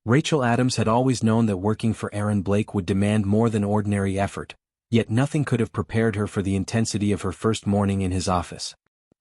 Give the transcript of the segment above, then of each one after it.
Rachel Adams had always known that working for Aaron Blake would demand more than ordinary effort, yet nothing could have prepared her for the intensity of her first morning in his office.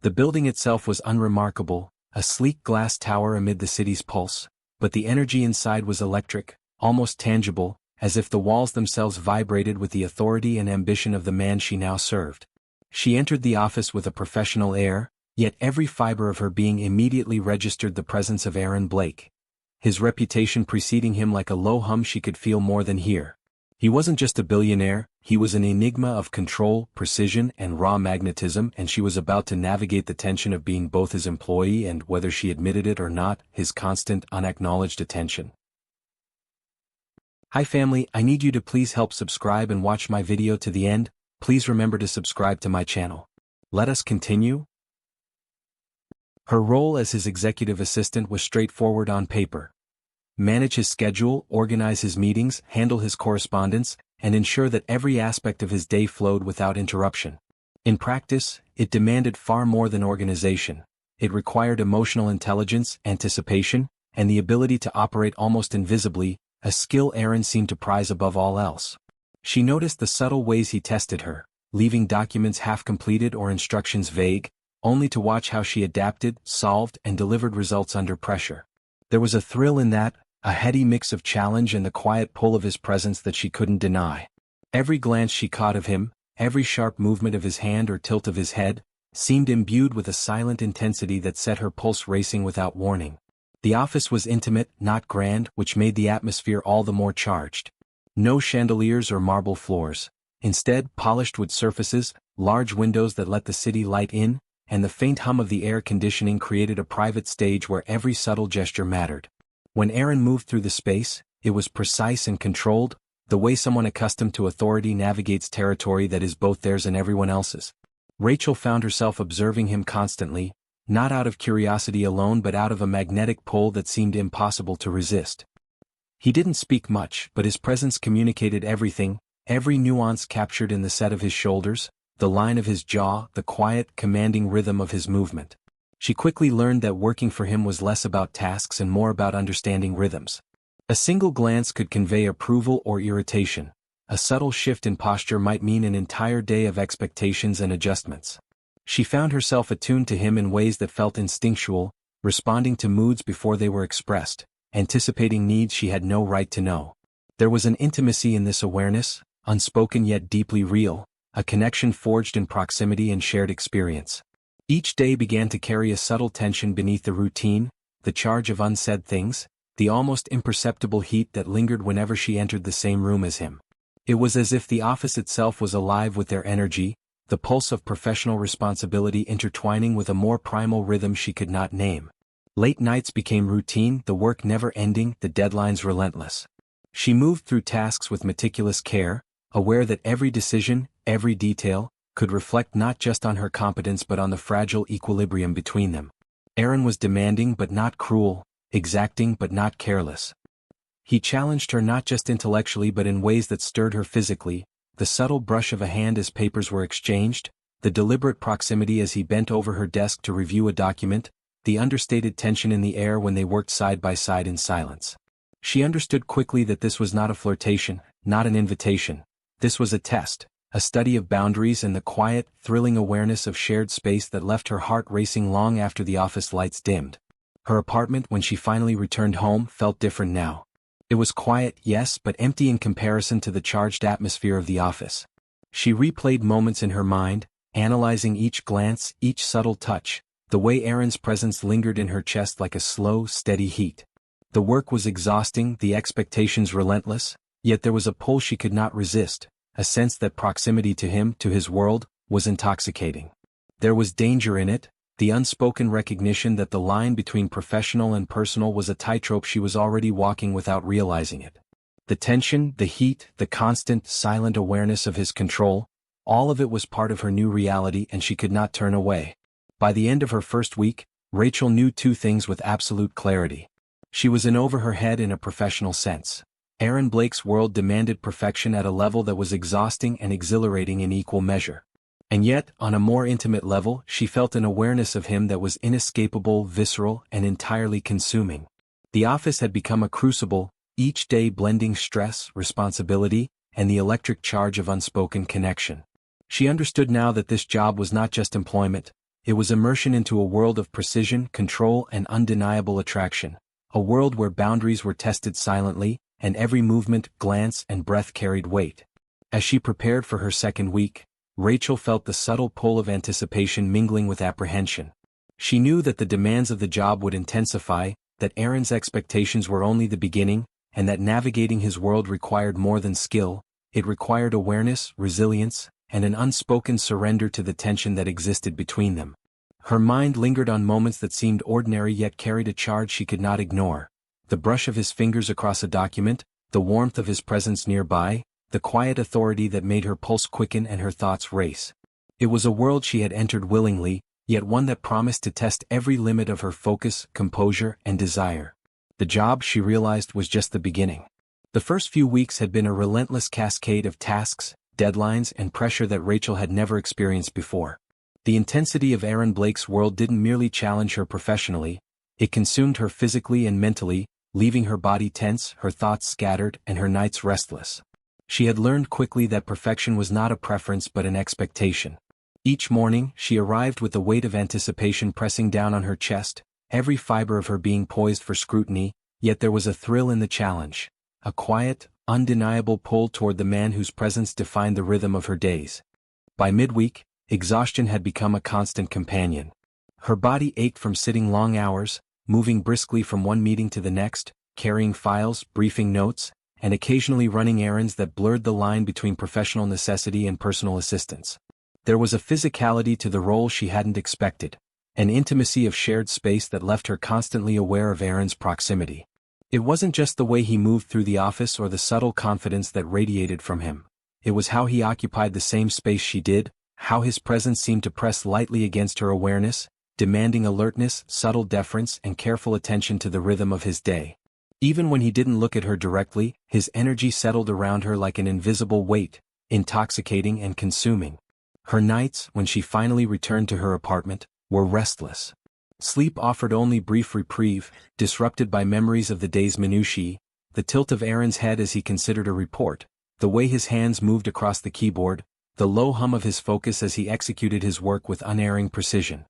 The building itself was unremarkable, a sleek glass tower amid the city's pulse, but the energy inside was electric, almost tangible, as if the walls themselves vibrated with the authority and ambition of the man she now served. She entered the office with a professional air, yet every fiber of her being immediately registered the presence of Aaron Blake. His reputation preceding him like a low hum she could feel more than hear. He wasn't just a billionaire, he was an enigma of control, precision, and raw magnetism, and she was about to navigate the tension of being both his employee and, whether she admitted it or not, his constant, unacknowledged attention. Hi family, I need you to please help subscribe and watch my video to the end. Please remember to subscribe to my channel. Let us continue. Her role as his executive assistant was straightforward on paper. Manage his schedule, organize his meetings, handle his correspondence, and ensure that every aspect of his day flowed without interruption. In practice, it demanded far more than organization. It required emotional intelligence, anticipation, and the ability to operate almost invisibly, a skill Aaron seemed to prize above all else. She noticed the subtle ways he tested her, leaving documents half-completed or instructions vague, only to watch how she adapted, solved, and delivered results under pressure. There was a thrill in that, a heady mix of challenge and the quiet pull of his presence that she couldn't deny. Every glance she caught of him, every sharp movement of his hand or tilt of his head, seemed imbued with a silent intensity that set her pulse racing without warning. The office was intimate, not grand, which made the atmosphere all the more charged. No chandeliers or marble floors. Instead, polished wood surfaces, large windows that let the city light in, and the faint hum of the air conditioning created a private stage where every subtle gesture mattered. When Aaron moved through the space, it was precise and controlled, the way someone accustomed to authority navigates territory that is both theirs and everyone else's. Rachel found herself observing him constantly, not out of curiosity alone but out of a magnetic pull that seemed impossible to resist. He didn't speak much, but his presence communicated everything, every nuance captured in the set of his shoulders, the line of his jaw, the quiet, commanding rhythm of his movement. She quickly learned that working for him was less about tasks and more about understanding rhythms. A single glance could convey approval or irritation. A subtle shift in posture might mean an entire day of expectations and adjustments. She found herself attuned to him in ways that felt instinctual, responding to moods before they were expressed, anticipating needs she had no right to know. There was an intimacy in this awareness, unspoken yet deeply real, a connection forged in proximity and shared experience. Each day began to carry a subtle tension beneath the routine, the charge of unsaid things, the almost imperceptible heat that lingered whenever she entered the same room as him. It was as if the office itself was alive with their energy, the pulse of professional responsibility intertwining with a more primal rhythm she could not name. Late nights became routine, the work never ending, the deadlines relentless. She moved through tasks with meticulous care, aware that every decision, every detail, could reflect not just on her competence but on the fragile equilibrium between them. Aaron was demanding but not cruel, exacting but not careless. He challenged her not just intellectually but in ways that stirred her physically, the subtle brush of a hand as papers were exchanged, the deliberate proximity as he bent over her desk to review a document, the understated tension in the air when they worked side by side in silence. She understood quickly that this was not a flirtation, not an invitation. This was a test, a study of boundaries and the quiet, thrilling awareness of shared space that left her heart racing long after the office lights dimmed. Her apartment, when she finally returned home, felt different now. It was quiet, yes, but empty in comparison to the charged atmosphere of the office. She replayed moments in her mind, analyzing each glance, each subtle touch, the way Aaron's presence lingered in her chest like a slow, steady heat. The work was exhausting, the expectations relentless, yet there was a pull she could not resist, a sense that proximity to him, to his world, was intoxicating. There was danger in it, the unspoken recognition that the line between professional and personal was a tightrope she was already walking without realizing it. The tension, the heat, the constant, silent awareness of his control, all of it was part of her new reality and she could not turn away. By the end of her first week, Rachel knew two things with absolute clarity. She was in over her head in a professional sense. Aaron Blake's world demanded perfection at a level that was exhausting and exhilarating in equal measure. And yet, on a more intimate level, she felt an awareness of him that was inescapable, visceral, and entirely consuming. The office had become a crucible, each day blending stress, responsibility, and the electric charge of unspoken connection. She understood now that this job was not just employment, it was immersion into a world of precision, control, and undeniable attraction, a world where boundaries were tested silently, and every movement, glance, and breath carried weight. As she prepared for her second week, Rachel felt the subtle pull of anticipation mingling with apprehension. She knew that the demands of the job would intensify, that Aaron's expectations were only the beginning, and that navigating his world required more than skill, it required awareness, resilience, and an unspoken surrender to the tension that existed between them. Her mind lingered on moments that seemed ordinary yet carried a charge she could not ignore. The brush of his fingers across a document, the warmth of his presence nearby, the quiet authority that made her pulse quicken and her thoughts race. It was a world she had entered willingly, yet one that promised to test every limit of her focus, composure, and desire. The job, she realized, was just the beginning. The first few weeks had been a relentless cascade of tasks, deadlines, and pressure that Rachel had never experienced before. The intensity of Aaron Blake's world didn't merely challenge her professionally, it consumed her physically and mentally, leaving her body tense, her thoughts scattered, and her nights restless. She had learned quickly that perfection was not a preference but an expectation. Each morning, she arrived with the weight of anticipation pressing down on her chest, every fiber of her being poised for scrutiny, yet there was a thrill in the challenge, a quiet, undeniable pull toward the man whose presence defined the rhythm of her days. By midweek, exhaustion had become a constant companion. Her body ached from sitting long hours, moving briskly from one meeting to the next, carrying files, briefing notes, and occasionally running errands that blurred the line between professional necessity and personal assistance. There was a physicality to the role she hadn't expected, an intimacy of shared space that left her constantly aware of Aaron's proximity. It wasn't just the way he moved through the office or the subtle confidence that radiated from him. It was how he occupied the same space she did, how his presence seemed to press lightly against her awareness, demanding alertness, subtle deference, and careful attention to the rhythm of his day. Even when he didn't look at her directly, his energy settled around her like an invisible weight, intoxicating and consuming. Her nights, when she finally returned to her apartment, were restless. Sleep offered only brief reprieve, disrupted by memories of the day's minutiae, the tilt of Aaron's head as he considered a report, the way his hands moved across the keyboard, the low hum of his focus as he executed his work with unerring precision.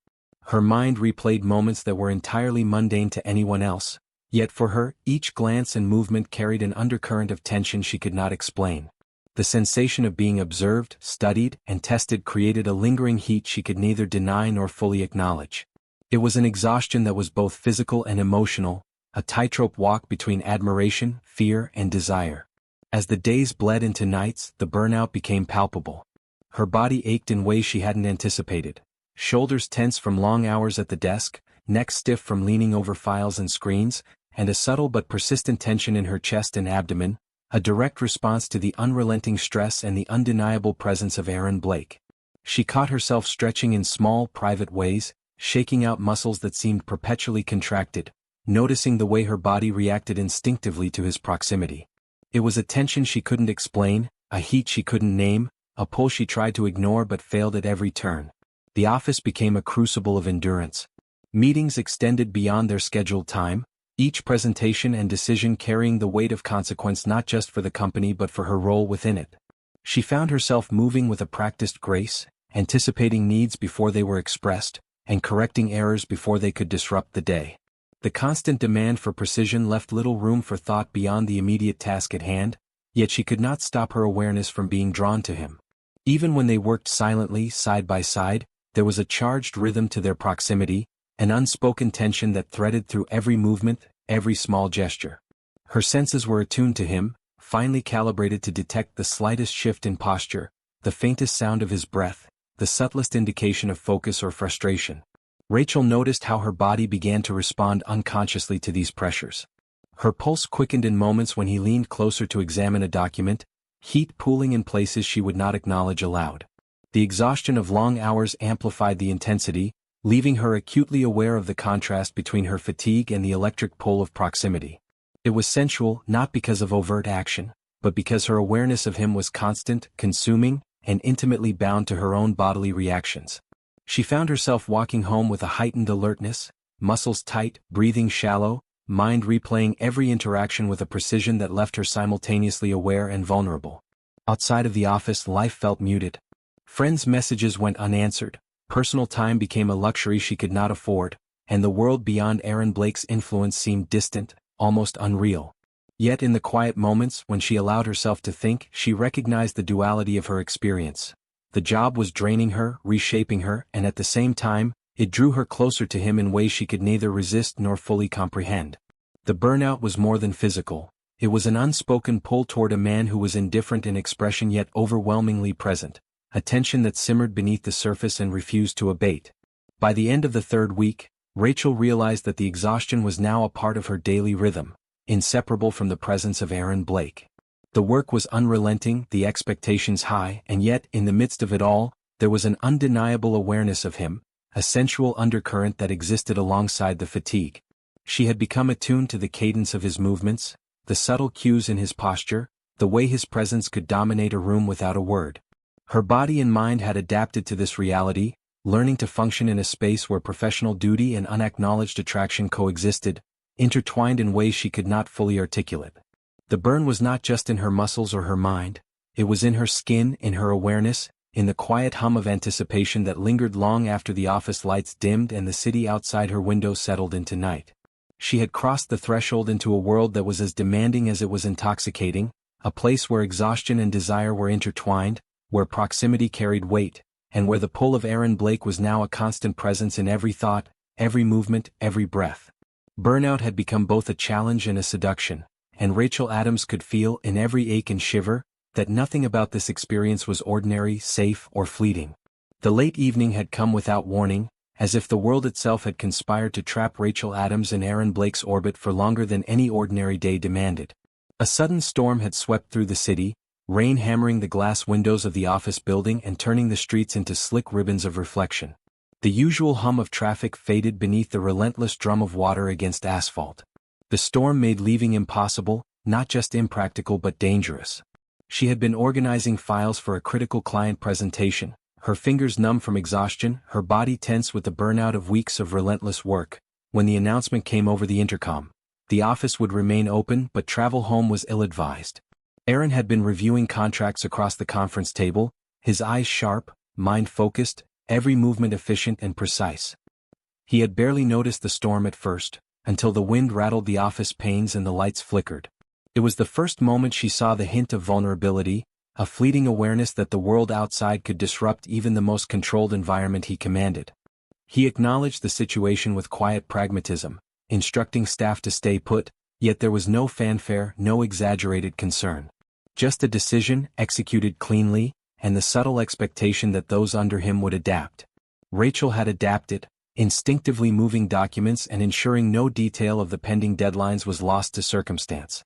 Her mind replayed moments that were entirely mundane to anyone else, yet for her, each glance and movement carried an undercurrent of tension she could not explain. The sensation of being observed, studied, and tested created a lingering heat she could neither deny nor fully acknowledge. It was an exhaustion that was both physical and emotional, a tightrope walk between admiration, fear, and desire. As the days bled into nights, the burnout became palpable. Her body ached in ways she hadn't anticipated. Shoulders tense from long hours at the desk, neck stiff from leaning over files and screens, and a subtle but persistent tension in her chest and abdomen, a direct response to the unrelenting stress and the undeniable presence of Aaron Blake. She caught herself stretching in small, private ways, shaking out muscles that seemed perpetually contracted, noticing the way her body reacted instinctively to his proximity. It was a tension she couldn't explain, a heat she couldn't name, a pull she tried to ignore but failed at every turn. The office became a crucible of endurance. Meetings extended beyond their scheduled time, each presentation and decision carrying the weight of consequence not just for the company but for her role within it. She found herself moving with a practiced grace, anticipating needs before they were expressed, and correcting errors before they could disrupt the day. The constant demand for precision left little room for thought beyond the immediate task at hand, yet she could not stop her awareness from being drawn to him. Even when they worked silently, side by side, there was a charged rhythm to their proximity, an unspoken tension that threaded through every movement, every small gesture. Her senses were attuned to him, finely calibrated to detect the slightest shift in posture, the faintest sound of his breath, the subtlest indication of focus or frustration. Rachel noticed how her body began to respond unconsciously to these pressures. Her pulse quickened in moments when he leaned closer to examine a document, heat pooling in places she would not acknowledge aloud. The exhaustion of long hours amplified the intensity, leaving her acutely aware of the contrast between her fatigue and the electric pull of proximity. It was sensual not because of overt action, but because her awareness of him was constant, consuming, and intimately bound to her own bodily reactions. She found herself walking home with a heightened alertness, muscles tight, breathing shallow, mind replaying every interaction with a precision that left her simultaneously aware and vulnerable. Outside of the office, life felt muted. Friends' messages went unanswered, personal time became a luxury she could not afford, and the world beyond Aaron Blake's influence seemed distant, almost unreal. Yet in the quiet moments when she allowed herself to think, she recognized the duality of her experience. The job was draining her, reshaping her, and at the same time, it drew her closer to him in ways she could neither resist nor fully comprehend. The burnout was more than physical. It was an unspoken pull toward a man who was indifferent in expression yet overwhelmingly present, a tension that simmered beneath the surface and refused to abate. By the end of the third week, Rachel realized that the exhaustion was now a part of her daily rhythm, inseparable from the presence of Aaron Blake. The work was unrelenting, the expectations high, and yet, in the midst of it all, there was an undeniable awareness of him, a sensual undercurrent that existed alongside the fatigue. She had become attuned to the cadence of his movements, the subtle cues in his posture, the way his presence could dominate a room without a word. Her body and mind had adapted to this reality, learning to function in a space where professional duty and unacknowledged attraction coexisted, intertwined in ways she could not fully articulate. The burn was not just in her muscles or her mind, it was in her skin, in her awareness, in the quiet hum of anticipation that lingered long after the office lights dimmed and the city outside her window settled into night. She had crossed the threshold into a world that was as demanding as it was intoxicating, a place where exhaustion and desire were intertwined, where proximity carried weight, and where the pull of Aaron Blake was now a constant presence in every thought, every movement, every breath. Burnout had become both a challenge and a seduction, and Rachel Adams could feel, in every ache and shiver, that nothing about this experience was ordinary, safe, or fleeting. The late evening had come without warning, as if the world itself had conspired to trap Rachel Adams in Aaron Blake's orbit for longer than any ordinary day demanded. A sudden storm had swept through the city, rain hammering the glass windows of the office building and turning the streets into slick ribbons of reflection. The usual hum of traffic faded beneath the relentless drum of water against asphalt. The storm made leaving impossible, not just impractical but dangerous. She had been organizing files for a critical client presentation, her fingers numb from exhaustion, her body tense with the burnout of weeks of relentless work, when the announcement came over the intercom. The office would remain open but travel home was ill-advised. Aaron had been reviewing contracts across the conference table, his eyes sharp, mind focused, every movement efficient and precise. He had barely noticed the storm at first, until the wind rattled the office panes and the lights flickered. It was the first moment she saw the hint of vulnerability, a fleeting awareness that the world outside could disrupt even the most controlled environment he commanded. He acknowledged the situation with quiet pragmatism, instructing staff to stay put, yet there was no fanfare, no exaggerated concern. Just a decision, executed cleanly, and the subtle expectation that those under him would adapt. Rachel had adapted, instinctively moving documents and ensuring no detail of the pending deadlines was lost to circumstance.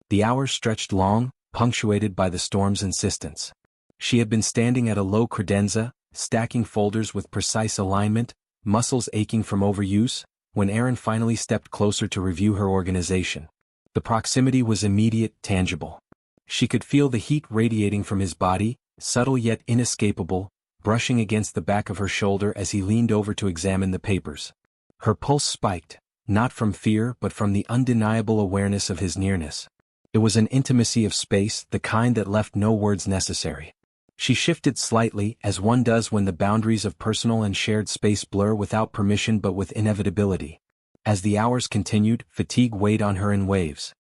The hours stretched long, punctuated by the storm's insistence. She had been standing at a low credenza, stacking folders with precise alignment, muscles aching from overuse, when Aaron finally stepped closer to review her organization. The proximity was immediate, tangible. She could feel the heat radiating from his body, subtle yet inescapable, brushing against the back of her shoulder as he leaned over to examine the papers. Her pulse spiked, not from fear but from the undeniable awareness of his nearness. It was an intimacy of space, the kind that left no words necessary. She shifted slightly, as one does when the boundaries of personal and shared space blur without permission but with inevitability. As the hours continued, fatigue weighed on her in waves.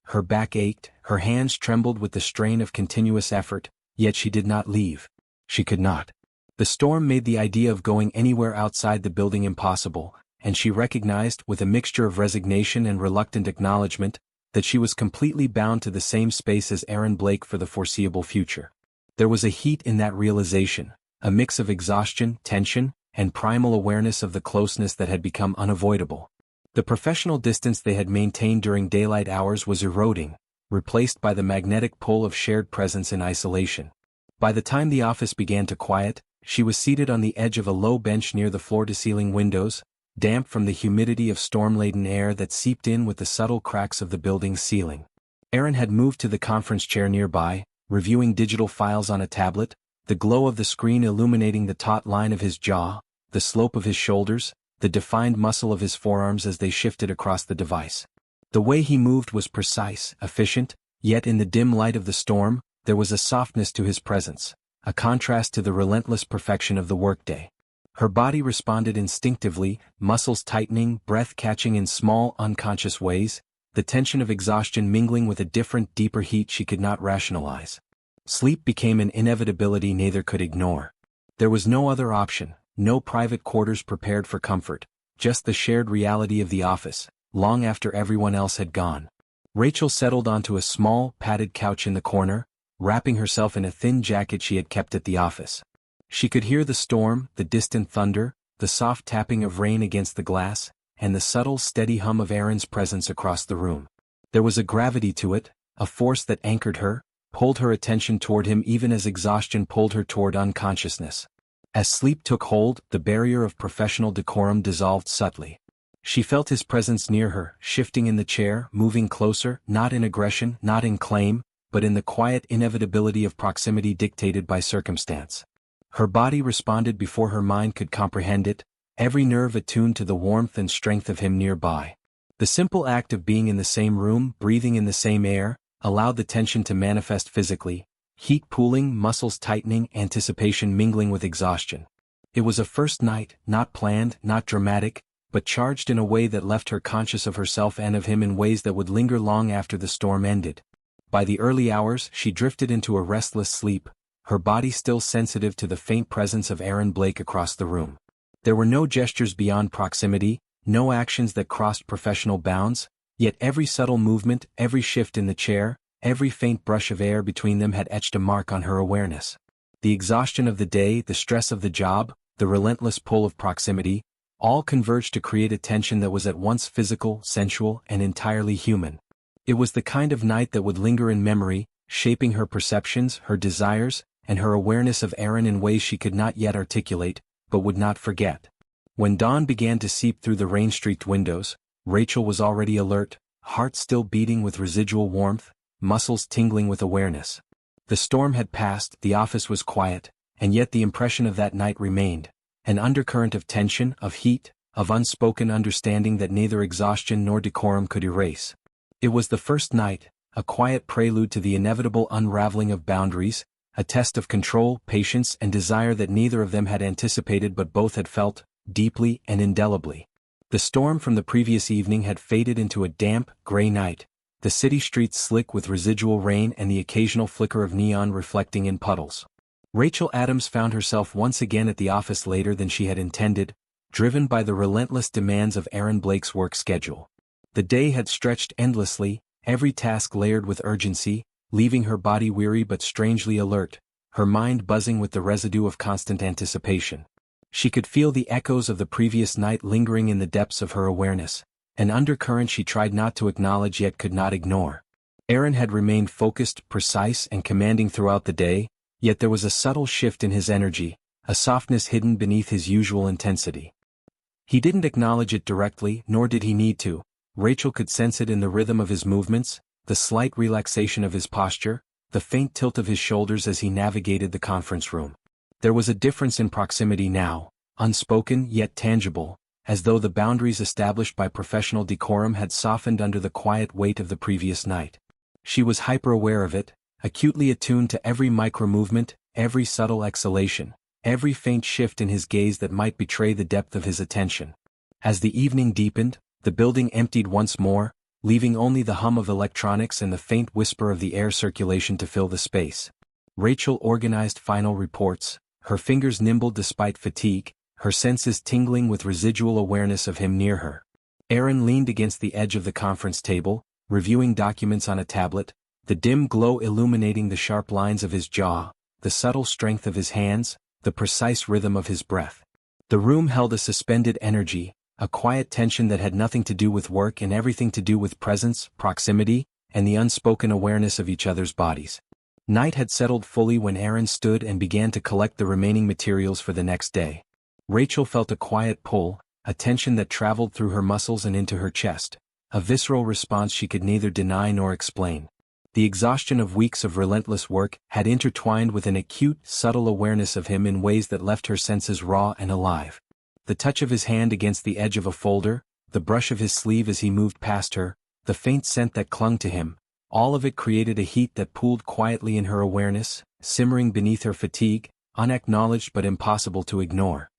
Her back ached, her hands trembled with the strain of continuous effort, yet she did not leave. She could not. The storm made the idea of going anywhere outside the building impossible, and she recognized, with a mixture of resignation and reluctant acknowledgement, that she was completely bound to the same space as Aaron Blake for the foreseeable future. There was a heat in that realization, a mix of exhaustion, tension, and primal awareness of the closeness that had become unavoidable. The professional distance they had maintained during daylight hours was eroding, replaced by the magnetic pull of shared presence in isolation. By the time the office began to quiet, she was seated on the edge of a low bench near the floor-to-ceiling windows, damp from the humidity of storm-laden air that seeped in with the subtle cracks of the building's ceiling. Aaron had moved to the conference chair nearby, reviewing digital files on a tablet, the glow of the screen illuminating the taut line of his jaw, the slope of his shoulders, the defined muscle of his forearms as they shifted across the device. The way he moved was precise, efficient, yet in the dim light of the storm, there was a softness to his presence, a contrast to the relentless perfection of the workday. Her body responded instinctively, muscles tightening, breath catching in small, unconscious ways, the tension of exhaustion mingling with a different, deeper heat she could not rationalize. Sleep became an inevitability neither could ignore. There was no other option, no private quarters prepared for comfort, just the shared reality of the office, long after everyone else had gone. Rachel settled onto a small, padded couch in the corner, wrapping herself in a thin jacket she had kept at the office. She could hear the storm, the distant thunder, the soft tapping of rain against the glass, and the subtle, steady hum of Aaron's presence across the room. There was a gravity to it, a force that anchored her, pulled her attention toward him even as exhaustion pulled her toward unconsciousness. As sleep took hold, the barrier of professional decorum dissolved subtly. She felt his presence near her, shifting in the chair, moving closer, not in aggression, not in claim, but in the quiet inevitability of proximity dictated by circumstance. Her body responded before her mind could comprehend it, every nerve attuned to the warmth and strength of him nearby. The simple act of being in the same room, breathing in the same air, allowed the tension to manifest physically, heat pooling, muscles tightening, anticipation mingling with exhaustion. It was a first night, not planned, not dramatic, but charged in a way that left her conscious of herself and of him in ways that would linger long after the storm ended. By the early hours, she drifted into a restless sleep, her body still sensitive to the faint presence of Aaron Blake across the room. There were no gestures beyond proximity, no actions that crossed professional bounds, yet every subtle movement, every shift in the chair, every faint brush of air between them had etched a mark on her awareness. The exhaustion of the day, the stress of the job, the relentless pull of proximity, all converged to create a tension that was at once physical, sensual, and entirely human. It was the kind of night that would linger in memory, shaping her perceptions, her desires, and her awareness of Aaron in ways she could not yet articulate, but would not forget. When dawn began to seep through the rain-streaked windows, Rachel was already alert, heart still beating with residual warmth, muscles tingling with awareness. The storm had passed, the office was quiet, and yet the impression of that night remained, an undercurrent of tension, of heat, of unspoken understanding that neither exhaustion nor decorum could erase. It was the first night, a quiet prelude to the inevitable unraveling of boundaries, a test of control, patience, and desire that neither of them had anticipated but both had felt, deeply and indelibly. The storm from the previous evening had faded into a damp, gray night, the city streets slick with residual rain and the occasional flicker of neon reflecting in puddles. Rachel Adams found herself once again at the office later than she had intended, driven by the relentless demands of Aaron Blake's work schedule. The day had stretched endlessly, every task layered with urgency, leaving her body weary but strangely alert, her mind buzzing with the residue of constant anticipation. She could feel the echoes of the previous night lingering in the depths of her awareness, an undercurrent she tried not to acknowledge yet could not ignore. Aaron had remained focused, precise, and commanding throughout the day, yet there was a subtle shift in his energy, a softness hidden beneath his usual intensity. He didn't acknowledge it directly, nor did he need to. Rachel could sense it in the rhythm of his movements, the slight relaxation of his posture, the faint tilt of his shoulders as he navigated the conference room. There was a difference in proximity now, unspoken yet tangible, as though the boundaries established by professional decorum had softened under the quiet weight of the previous night. She was hyper-aware of it, acutely attuned to every micro-movement, every subtle exhalation, every faint shift in his gaze that might betray the depth of his attention. As the evening deepened, the building emptied once more, leaving only the hum of electronics and the faint whisper of the air circulation to fill the space. Rachel organized final reports, her fingers nimble despite fatigue, her senses tingling with residual awareness of him near her. Aaron leaned against the edge of the conference table, reviewing documents on a tablet, the dim glow illuminating the sharp lines of his jaw, the subtle strength of his hands, the precise rhythm of his breath. The room held a suspended energy, a quiet tension that had nothing to do with work and everything to do with presence, proximity, and the unspoken awareness of each other's bodies. Night had settled fully when Aaron stood and began to collect the remaining materials for the next day. Rachel felt a quiet pull, a tension that traveled through her muscles and into her chest, a visceral response she could neither deny nor explain. The exhaustion of weeks of relentless work had intertwined with an acute, subtle awareness of him in ways that left her senses raw and alive. The touch of his hand against the edge of a folder, the brush of his sleeve as he moved past her, the faint scent that clung to him, all of it created a heat that pooled quietly in her awareness, simmering beneath her fatigue, unacknowledged but impossible to ignore.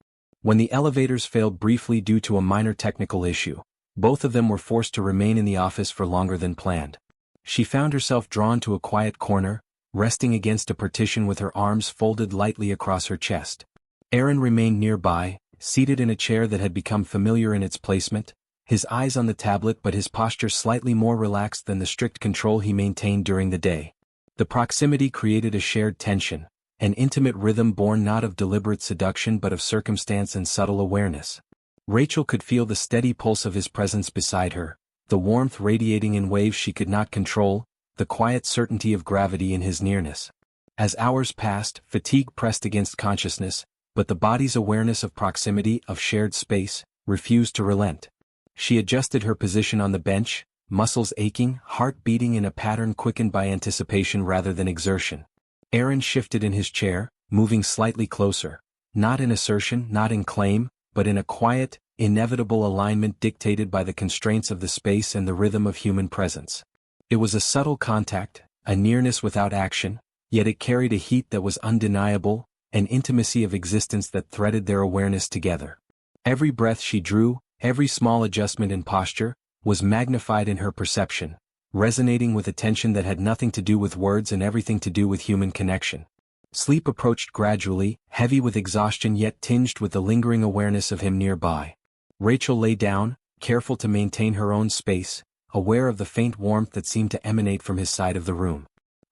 When the elevators failed briefly due to a minor technical issue, both of them were forced to remain in the office for longer than planned. She found herself drawn to a quiet corner, resting against a partition with her arms folded lightly across her chest. Aaron remained nearby, seated in a chair that had become familiar in its placement, his eyes on the tablet but his posture slightly more relaxed than the strict control he maintained during the day. The proximity created a shared tension, an intimate rhythm born not of deliberate seduction but of circumstance and subtle awareness. Rachel could feel the steady pulse of his presence beside her, the warmth radiating in waves she could not control, the quiet certainty of gravity in his nearness. As hours passed, fatigue pressed against consciousness, but the body's awareness of proximity, of shared space, refused to relent. She adjusted her position on the bench, muscles aching, heart beating in a pattern quickened by anticipation rather than exertion. Aaron shifted in his chair, moving slightly closer, not in assertion, not in claim, but in a quiet, inevitable alignment dictated by the constraints of the space and the rhythm of human presence. It was a subtle contact, a nearness without action, yet it carried a heat that was undeniable, an intimacy of existence that threaded their awareness together. Every breath she drew, every small adjustment in posture, was magnified in her perception, resonating with attention that had nothing to do with words and everything to do with human connection. Sleep approached gradually, heavy with exhaustion yet tinged with the lingering awareness of him nearby. Rachel lay down, careful to maintain her own space, aware of the faint warmth that seemed to emanate from his side of the room.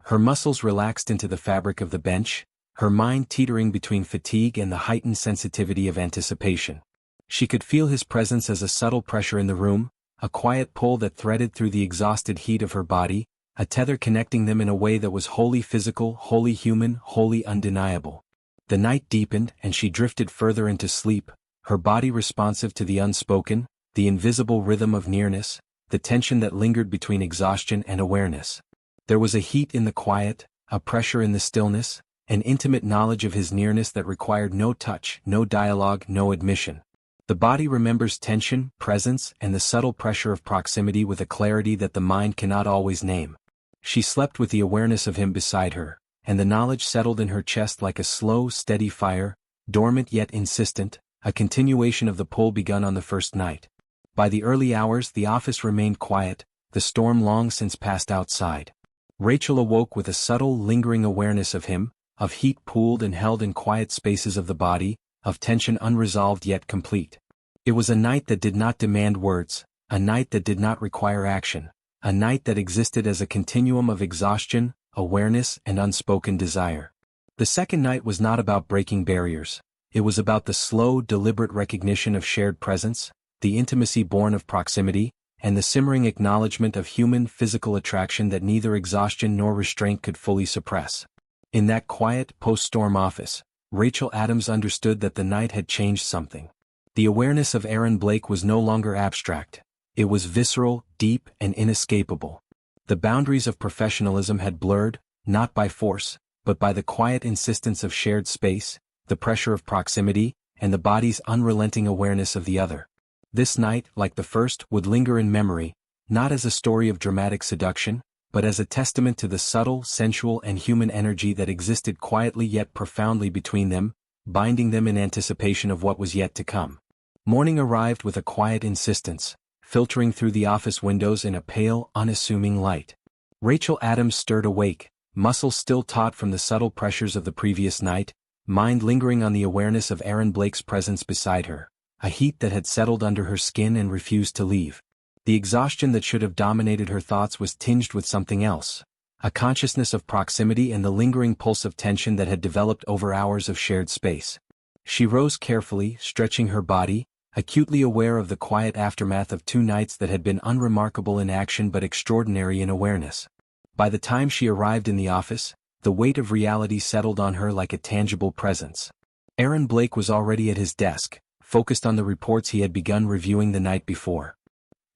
Her muscles relaxed into the fabric of the bench, her mind teetering between fatigue and the heightened sensitivity of anticipation. She could feel his presence as a subtle pressure in the room, a quiet pull that threaded through the exhausted heat of her body, a tether connecting them in a way that was wholly physical, wholly human, wholly undeniable. The night deepened and she drifted further into sleep, her body responsive to the unspoken, the invisible rhythm of nearness, the tension that lingered between exhaustion and awareness. There was a heat in the quiet, a pressure in the stillness, an intimate knowledge of his nearness that required no touch, no dialogue, no admission. The body remembers tension, presence, and the subtle pressure of proximity with a clarity that the mind cannot always name. She slept with the awareness of him beside her, and the knowledge settled in her chest like a slow, steady fire, dormant yet insistent, a continuation of the pull begun on the first night. By the early hours the office remained quiet, the storm long since passed outside. Rachel awoke with a subtle, lingering awareness of him, of heat pooled and held in quiet spaces of the body, of tension unresolved yet complete. It was a night that did not demand words, a night that did not require action, a night that existed as a continuum of exhaustion, awareness, and unspoken desire. The second night was not about breaking barriers. It was about the slow, deliberate recognition of shared presence, the intimacy born of proximity, and the simmering acknowledgement of human physical attraction that neither exhaustion nor restraint could fully suppress. In that quiet, post-storm office, Rachel Adams understood that the night had changed something. The awareness of Aaron Blake was no longer abstract. It was visceral, deep, and inescapable. The boundaries of professionalism had blurred, not by force, but by the quiet insistence of shared space, the pressure of proximity, and the body's unrelenting awareness of the other. This night, like the first, would linger in memory, not as a story of dramatic seduction, but as a testament to the subtle, sensual, and human energy that existed quietly yet profoundly between them, binding them in anticipation of what was yet to come. Morning arrived with a quiet insistence, filtering through the office windows in a pale, unassuming light. Rachel Adams stirred awake, muscles still taut from the subtle pressures of the previous night, mind lingering on the awareness of Aaron Blake's presence beside her, a heat that had settled under her skin and refused to leave. The exhaustion that should have dominated her thoughts was tinged with something else, a consciousness of proximity and the lingering pulse of tension that had developed over hours of shared space. She rose carefully, stretching her body, acutely aware of the quiet aftermath of 2 nights that had been unremarkable in action but extraordinary in awareness. By the time she arrived in the office, the weight of reality settled on her like a tangible presence. Aaron Blake was already at his desk, focused on the reports he had begun reviewing the night before.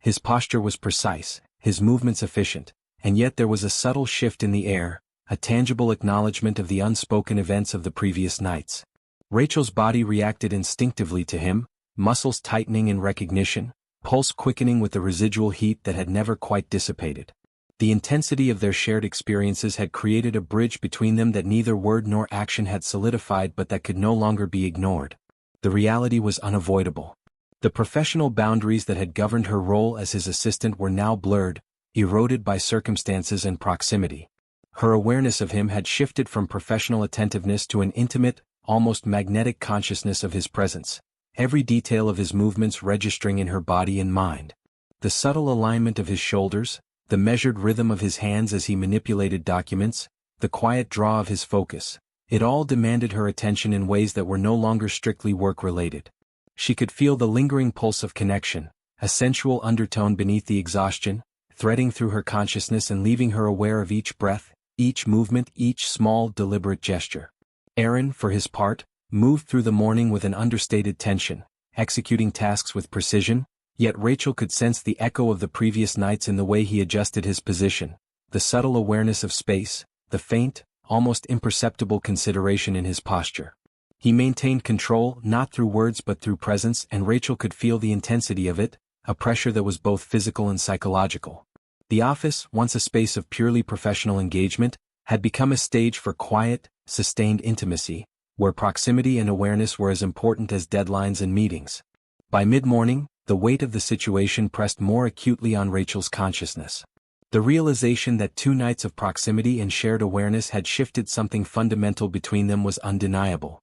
His posture was precise, his movements efficient, and yet there was a subtle shift in the air, a tangible acknowledgement of the unspoken events of the previous nights. Rachel's body reacted instinctively to him, muscles tightening in recognition, pulse quickening with the residual heat that had never quite dissipated. The intensity of their shared experiences had created a bridge between them that neither word nor action had solidified but that could no longer be ignored. The reality was unavoidable. The professional boundaries that had governed her role as his assistant were now blurred, eroded by circumstances and proximity. Her awareness of him had shifted from professional attentiveness to an intimate, almost magnetic consciousness of his presence, every detail of his movements registering in her body and mind. The subtle alignment of his shoulders, the measured rhythm of his hands as he manipulated documents, the quiet draw of his focus, it all demanded her attention in ways that were no longer strictly work-related. She could feel the lingering pulse of connection, a sensual undertone beneath the exhaustion, threading through her consciousness and leaving her aware of each breath, each movement, each small, deliberate gesture. Aaron, for his part, moved through the morning with an understated tension, executing tasks with precision, yet Rachel could sense the echo of the previous nights in the way he adjusted his position, the subtle awareness of space, the faint, almost imperceptible consideration in his posture. He maintained control not through words but through presence, and Rachel could feel the intensity of it, a pressure that was both physical and psychological. The office, once a space of purely professional engagement, had become a stage for quiet, sustained intimacy, where proximity and awareness were as important as deadlines and meetings. By mid-morning, the weight of the situation pressed more acutely on Rachel's consciousness. The realization that 2 nights of proximity and shared awareness had shifted something fundamental between them was undeniable.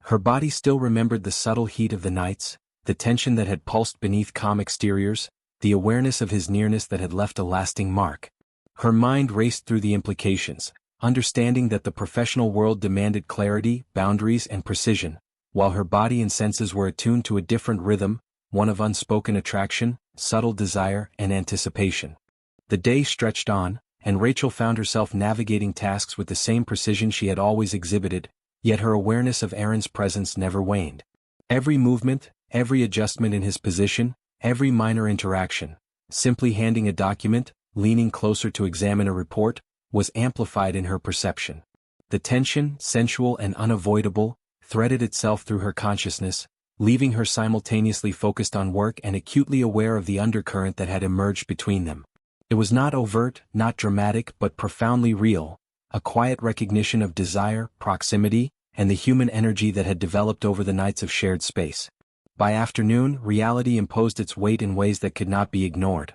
Her body still remembered the subtle heat of the nights, the tension that had pulsed beneath calm exteriors, the awareness of his nearness that had left a lasting mark. Her mind raced through the implications, understanding that the professional world demanded clarity, boundaries, and precision, while her body and senses were attuned to a different rhythm, one of unspoken attraction, subtle desire, and anticipation. The day stretched on, and Rachel found herself navigating tasks with the same precision she had always exhibited, yet her awareness of Aaron's presence never waned. Every movement, every adjustment in his position, every minor interaction, simply handing a document, leaning closer to examine a report, was amplified in her perception. The tension, sensual and unavoidable, threaded itself through her consciousness, leaving her simultaneously focused on work and acutely aware of the undercurrent that had emerged between them. It was not overt, not dramatic, but profoundly real, a quiet recognition of desire, proximity, and the human energy that had developed over the nights of shared space. By afternoon, reality imposed its weight in ways that could not be ignored.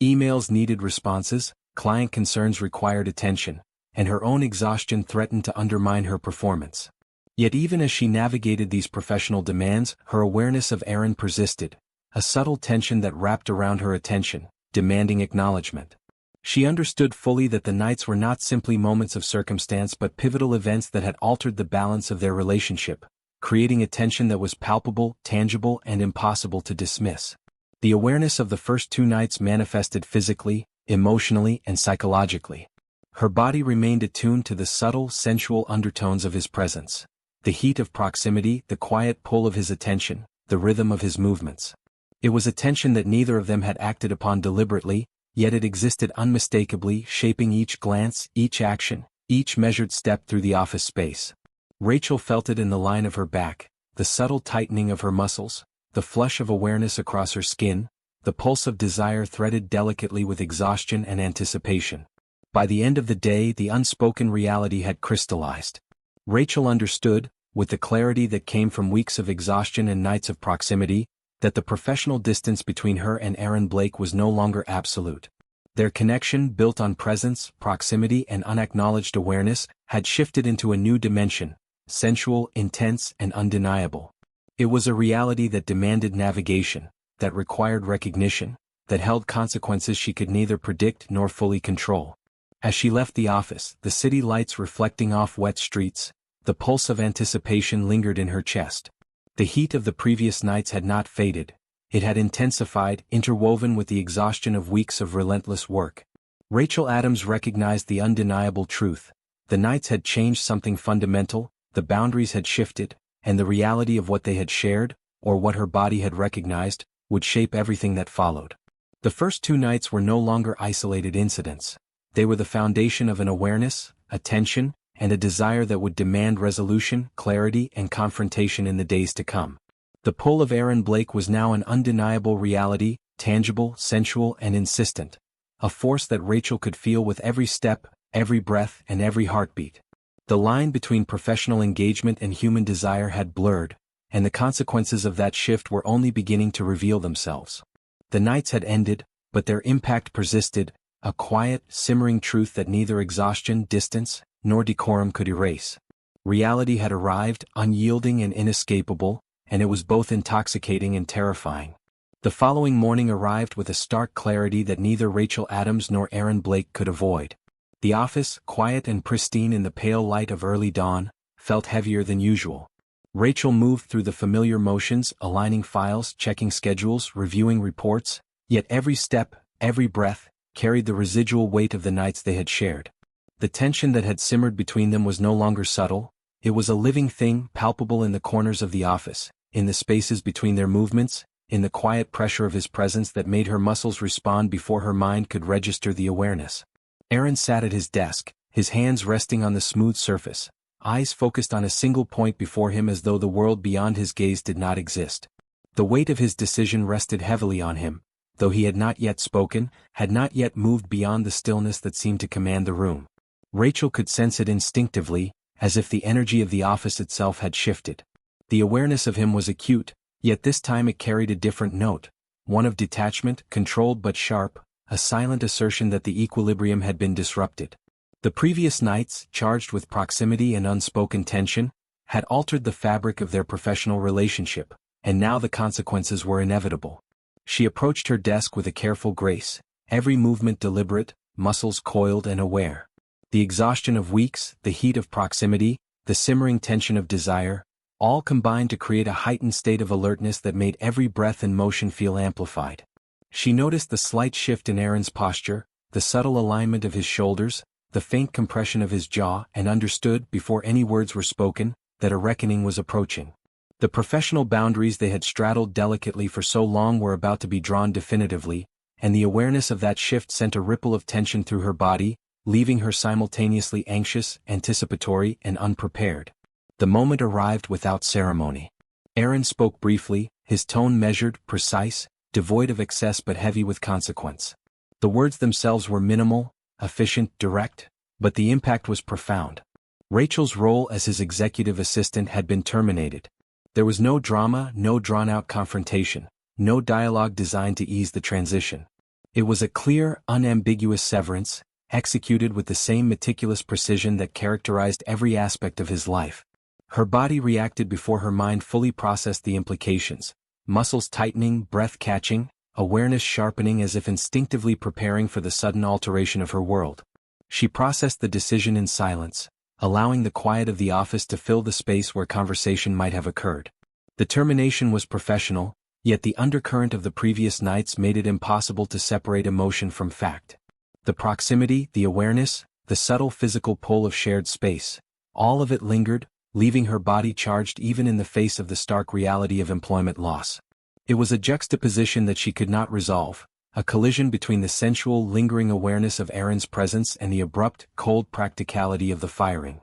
Emails needed responses, client concerns required attention, and her own exhaustion threatened to undermine her performance. Yet even as she navigated these professional demands, her awareness of Aaron persisted, a subtle tension that wrapped around her attention, demanding acknowledgement. She understood fully that the nights were not simply moments of circumstance but pivotal events that had altered the balance of their relationship, creating a tension that was palpable, tangible, and impossible to dismiss. The awareness of the first 2 nights manifested physically, emotionally, and psychologically. Her body remained attuned to the subtle, sensual undertones of his presence. The heat of proximity, the quiet pull of his attention, the rhythm of his movements. It was a tension that neither of them had acted upon deliberately, yet it existed unmistakably, shaping each glance, each action, each measured step through the office space. Rachel felt it in the line of her back, the subtle tightening of her muscles, the flush of awareness across her skin, the pulse of desire threaded delicately with exhaustion and anticipation. By the end of the day, the unspoken reality had crystallized. Rachel understood, with the clarity that came from weeks of exhaustion and nights of proximity, that the professional distance between her and Aaron Blake was no longer absolute. Their connection, built on presence, proximity, and unacknowledged awareness, had shifted into a new dimension, sensual, intense, and undeniable. It was a reality that demanded navigation, that required recognition, that held consequences she could neither predict nor fully control. As she left the office, the city lights reflecting off wet streets, the pulse of anticipation lingered in her chest. The heat of the previous nights had not faded. It had intensified, interwoven with the exhaustion of weeks of relentless work. Rachel Adams recognized the undeniable truth. The nights had changed something fundamental, the boundaries had shifted, and the reality of what they had shared, or what her body had recognized, would shape everything that followed. The first 2 nights were no longer isolated incidents. They were the foundation of an awareness, a tension, and a desire that would demand resolution, clarity, and confrontation in the days to come. The pull of Aaron Blake was now an undeniable reality, tangible, sensual, and insistent. A force that Rachel could feel with every step, every breath, and every heartbeat. The line between professional engagement and human desire had blurred, and the consequences of that shift were only beginning to reveal themselves. The nights had ended, but their impact persisted, a quiet, simmering truth that neither exhaustion, distance, nor decorum could erase. Reality had arrived, unyielding and inescapable, and it was both intoxicating and terrifying. The following morning arrived with a stark clarity that neither Rachel Adams nor Aaron Blake could avoid. The office, quiet and pristine in the pale light of early dawn, felt heavier than usual. Rachel moved through the familiar motions, aligning files, checking schedules, reviewing reports, yet every step, every breath, carried the residual weight of the nights they had shared. The tension that had simmered between them was no longer subtle, it was a living thing, palpable in the corners of the office, in the spaces between their movements, in the quiet pressure of his presence that made her muscles respond before her mind could register the awareness. Aaron sat at his desk, his hands resting on the smooth surface, eyes focused on a single point before him as though the world beyond his gaze did not exist. The weight of his decision rested heavily on him, though he had not yet spoken, had not yet moved beyond the stillness that seemed to command the room. Rachel could sense it instinctively, as if the energy of the office itself had shifted. The awareness of him was acute, yet this time it carried a different note, one of detachment, controlled but sharp, a silent assertion that the equilibrium had been disrupted. The previous nights, charged with proximity and unspoken tension, had altered the fabric of their professional relationship, and now the consequences were inevitable. She approached her desk with a careful grace, every movement deliberate, muscles coiled and aware. The exhaustion of weeks, the heat of proximity, the simmering tension of desire, all combined to create a heightened state of alertness that made every breath and motion feel amplified. She noticed the slight shift in Aaron's posture, the subtle alignment of his shoulders, the faint compression of his jaw, and understood, before any words were spoken, that a reckoning was approaching. The professional boundaries they had straddled delicately for so long were about to be drawn definitively, and the awareness of that shift sent a ripple of tension through her body, leaving her simultaneously anxious, anticipatory, and unprepared. The moment arrived without ceremony. Aaron spoke briefly, his tone measured, precise, devoid of excess but heavy with consequence. The words themselves were minimal, efficient, direct, but the impact was profound. Rachel's role as his executive assistant had been terminated. There was no drama, no drawn-out confrontation, no dialogue designed to ease the transition. It was a clear, unambiguous severance, executed with the same meticulous precision that characterized every aspect of his life. Her body reacted before her mind fully processed the implications, muscles tightening, breath catching, awareness sharpening as if instinctively preparing for the sudden alteration of her world. She processed the decision in silence, allowing the quiet of the office to fill the space where conversation might have occurred. The termination was professional, yet the undercurrent of the previous nights made it impossible to separate emotion from fact. The proximity, the awareness, the subtle physical pull of shared space, all of it lingered, leaving her body charged even in the face of the stark reality of employment loss. It was a juxtaposition that she could not resolve, a collision between the sensual, lingering awareness of Aaron's presence and the abrupt, cold practicality of the firing.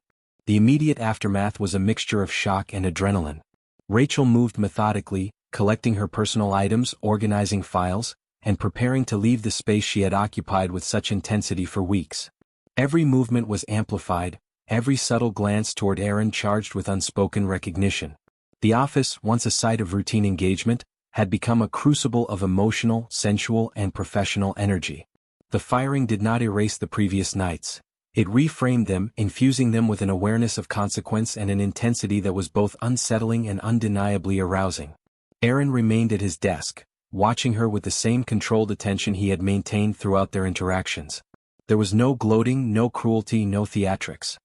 The immediate aftermath was a mixture of shock and adrenaline. Rachel moved methodically, collecting her personal items, organizing files, and preparing to leave the space she had occupied with such intensity for weeks. Every movement was amplified, every subtle glance toward Aaron charged with unspoken recognition. The office, once a site of routine engagement, had become a crucible of emotional, sensual, and professional energy. The firing did not erase the previous nights. It reframed them, infusing them with an awareness of consequence and an intensity that was both unsettling and undeniably arousing. Aaron remained at his desk, watching her with the same controlled attention he had maintained throughout their interactions. There was no gloating, no cruelty, no theatrics.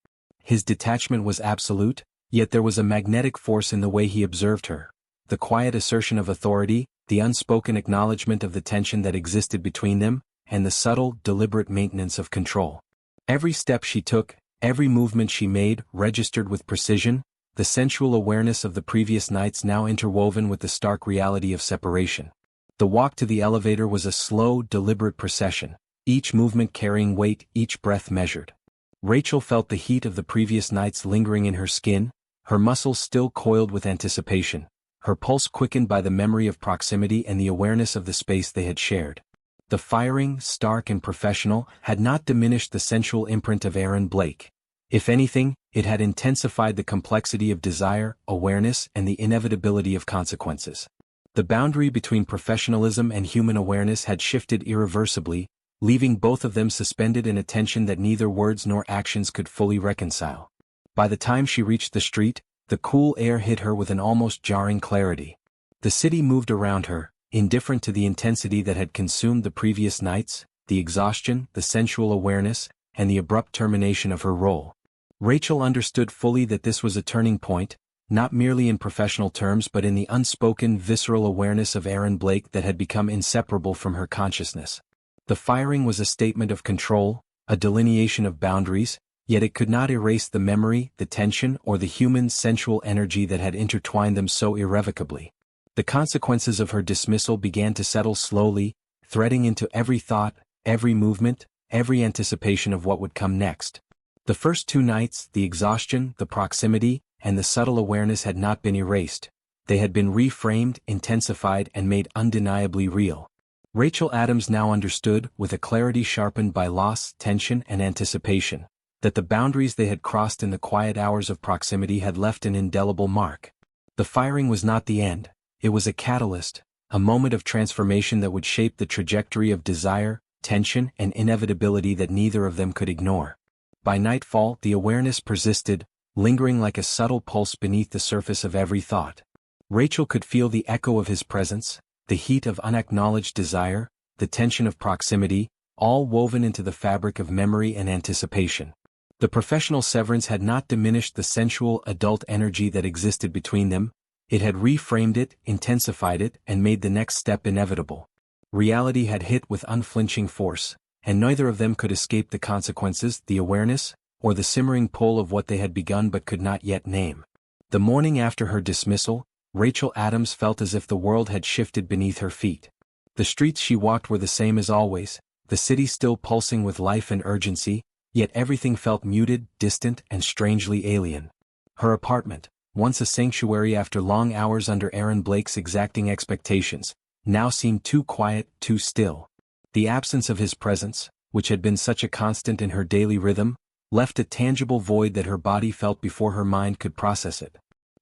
His detachment was absolute, yet there was a magnetic force in the way he observed her. The quiet assertion of authority, the unspoken acknowledgement of the tension that existed between them, and the subtle, deliberate maintenance of control. Every step she took, every movement she made, registered with precision, the sensual awareness of the previous nights now interwoven with the stark reality of separation. The walk to the elevator was a slow, deliberate procession, each movement carrying weight, each breath measured. Rachel felt the heat of the previous nights lingering in her skin, her muscles still coiled with anticipation, her pulse quickened by the memory of proximity and the awareness of the space they had shared. The firing, stark and professional, had not diminished the sensual imprint of Aaron Blake. If anything, it had intensified the complexity of desire, awareness, and the inevitability of consequences. The boundary between professionalism and human awareness had shifted irreversibly, leaving both of them suspended in a tension that neither words nor actions could fully reconcile. By the time she reached the street, the cool air hit her with an almost jarring clarity. The city moved around her, indifferent to the intensity that had consumed the previous nights, the exhaustion, the sensual awareness, and the abrupt termination of her role. Rachel understood fully that this was a turning point, not merely in professional terms but in the unspoken, visceral awareness of Aaron Blake that had become inseparable from her consciousness. The firing was a statement of control, a delineation of boundaries, yet it could not erase the memory, the tension, or the human sensual energy that had intertwined them so irrevocably. The consequences of her dismissal began to settle slowly, threading into every thought, every movement, every anticipation of what would come next. The first 2 nights, the exhaustion, the proximity, and the subtle awareness had not been erased. They had been reframed, intensified, and made undeniably real. Rachel Adams now understood, with a clarity sharpened by loss, tension, and anticipation, that the boundaries they had crossed in the quiet hours of proximity had left an indelible mark. The firing was not the end, it was a catalyst, a moment of transformation that would shape the trajectory of desire, tension, and inevitability that neither of them could ignore. By nightfall, the awareness persisted, lingering like a subtle pulse beneath the surface of every thought. Rachel could feel the echo of his presence, the heat of unacknowledged desire, the tension of proximity, all woven into the fabric of memory and anticipation. The professional severance had not diminished the sensual adult energy that existed between them, it had reframed it, intensified it, and made the next step inevitable. Reality had hit with unflinching force, and neither of them could escape the consequences, the awareness, or the simmering pull of what they had begun but could not yet name. The morning after her dismissal, Rachel Adams felt as if the world had shifted beneath her feet. The streets she walked were the same as always, the city still pulsing with life and urgency, yet everything felt muted, distant, and strangely alien. Her apartment, once a sanctuary after long hours under Aaron Blake's exacting expectations, now seemed too quiet, too still. The absence of his presence, which had been such a constant in her daily rhythm, left a tangible void that her body felt before her mind could process it.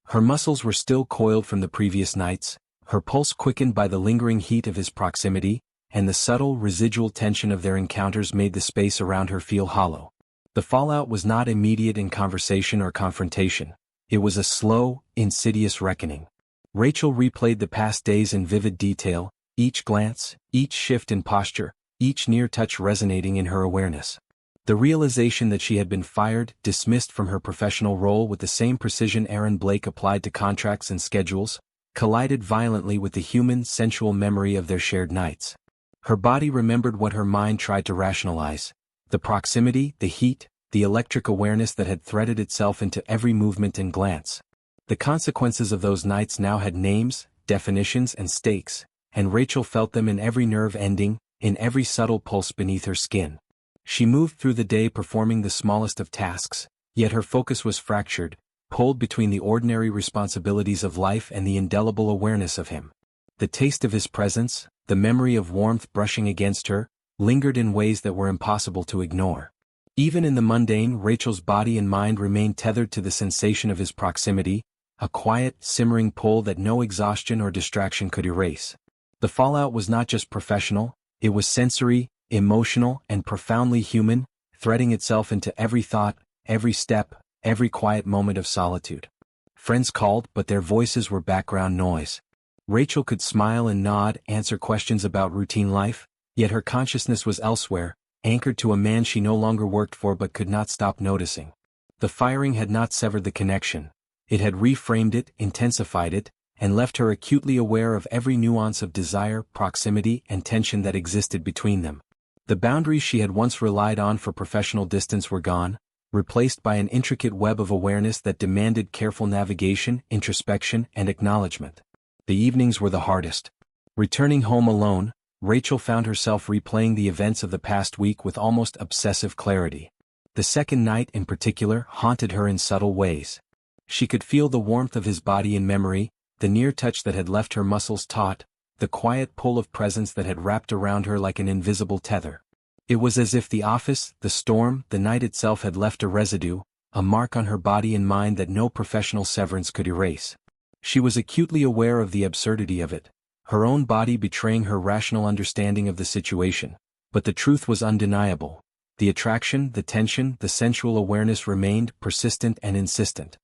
Her muscles were still coiled from the previous nights, her pulse quickened by the lingering heat of his proximity, and the subtle, residual tension of their encounters made the space around her feel hollow. The fallout was not immediate in conversation or confrontation. It was a slow, insidious reckoning. Rachel replayed the past days in vivid detail, each glance, each shift in posture, each near touch resonating in her awareness. The realization that she had been fired, dismissed from her professional role with the same precision Aaron Blake applied to contracts and schedules, collided violently with the human, sensual memory of their shared nights. Her body remembered what her mind tried to rationalize: the proximity, the heat, the electric awareness that had threaded itself into every movement and glance. The consequences of those nights now had names, definitions, and stakes, and Rachel felt them in every nerve ending, in every subtle pulse beneath her skin. She moved through the day performing the smallest of tasks, yet her focus was fractured, pulled between the ordinary responsibilities of life and the indelible awareness of him. The taste of his presence, the memory of warmth brushing against her, lingered in ways that were impossible to ignore. Even in the mundane, Rachel's body and mind remained tethered to the sensation of his proximity, a quiet, simmering pull that no exhaustion or distraction could erase. The fallout was not just professional, it was sensory, emotional, and profoundly human, threading itself into every thought, every step, every quiet moment of solitude. Friends called, but their voices were background noise. Rachel could smile and nod, answer questions about routine life, yet her consciousness was elsewhere, anchored to a man she no longer worked for but could not stop noticing. The firing had not severed the connection. It had reframed it, intensified it, and left her acutely aware of every nuance of desire, proximity, and tension that existed between them. The boundaries she had once relied on for professional distance were gone, replaced by an intricate web of awareness that demanded careful navigation, introspection, and acknowledgement. The evenings were the hardest. Returning home alone, Rachel found herself replaying the events of the past week with almost obsessive clarity. The second night in particular haunted her in subtle ways. She could feel the warmth of his body in memory, the near touch that had left her muscles taut, the quiet pull of presence that had wrapped around her like an invisible tether. It was as if the office, the storm, the night itself had left a residue, a mark on her body and mind that no professional severance could erase. She was acutely aware of the absurdity of it, her own body betraying her rational understanding of the situation, but the truth was undeniable. The attraction, the tension, the sensual awareness remained, persistent and insistent.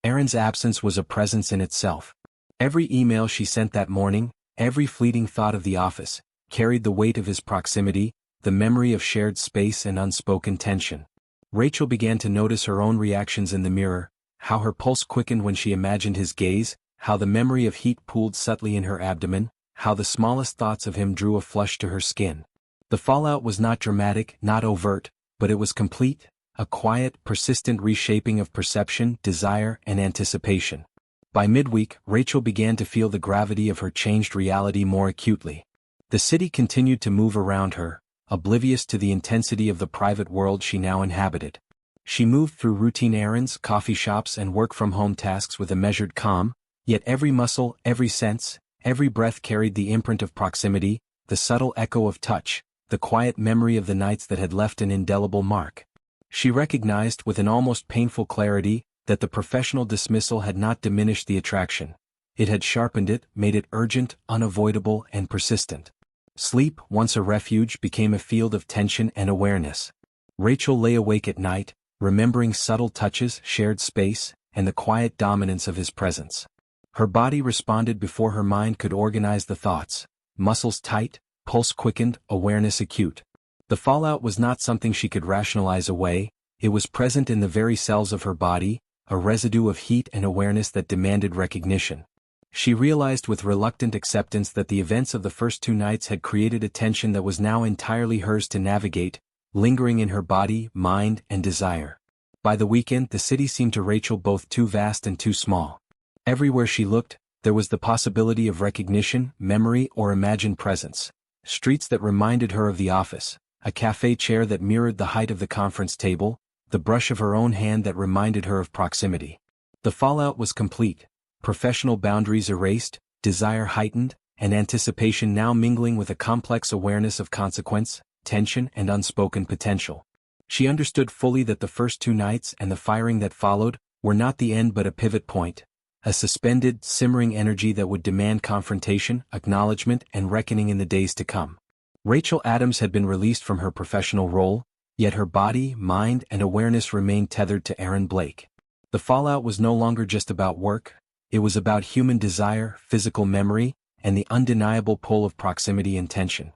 Aaron's absence was a presence in itself. Every email she sent that morning, every fleeting thought of the office, carried the weight of his proximity, the memory of shared space and unspoken tension. Rachel began to notice her own reactions in the mirror, how her pulse quickened when she imagined his gaze, how the memory of heat pooled subtly in her abdomen, how the smallest thoughts of him drew a flush to her skin. The fallout was not dramatic, not overt, but it was complete, a quiet, persistent reshaping of perception, desire, and anticipation. By midweek, Rachel began to feel the gravity of her changed reality more acutely. The city continued to move around her, oblivious to the intensity of the private world she now inhabited. She moved through routine errands, coffee shops, and work-from-home tasks with a measured calm, yet every muscle, every sense, every breath carried the imprint of proximity, the subtle echo of touch, the quiet memory of the nights that had left an indelible mark. She recognized, with an almost painful clarity, that the professional dismissal had not diminished the attraction. It had sharpened it, made it urgent, unavoidable, and persistent. Sleep, once a refuge, became a field of tension and awareness. Rachel lay awake at night, remembering subtle touches, shared space, and the quiet dominance of his presence. Her body responded before her mind could organize the thoughts, muscles tight, pulse quickened, awareness acute. The fallout was not something she could rationalize away, it was present in the very cells of her body, a residue of heat and awareness that demanded recognition. She realized with reluctant acceptance that the events of the first 2 nights had created a tension that was now entirely hers to navigate, lingering in her body, mind, and desire. By the weekend, the city seemed to Rachel both too vast and too small. Everywhere she looked, there was the possibility of recognition, memory, or imagined presence. Streets that reminded her of the office, a cafe chair that mirrored the height of the conference table, the brush of her own hand that reminded her of proximity. The fallout was complete, professional boundaries erased, desire heightened, and anticipation now mingling with a complex awareness of consequence, tension, and unspoken potential. She understood fully that the first 2 nights and the firing that followed were not the end but a pivot point, a suspended, simmering energy that would demand confrontation, acknowledgement, and reckoning in the days to come. Rachel Adams had been released from her professional role, yet her body, mind, and awareness remained tethered to Aaron Blake. The fallout was no longer just about work, it was about human desire, physical memory, and the undeniable pull of proximity and tension.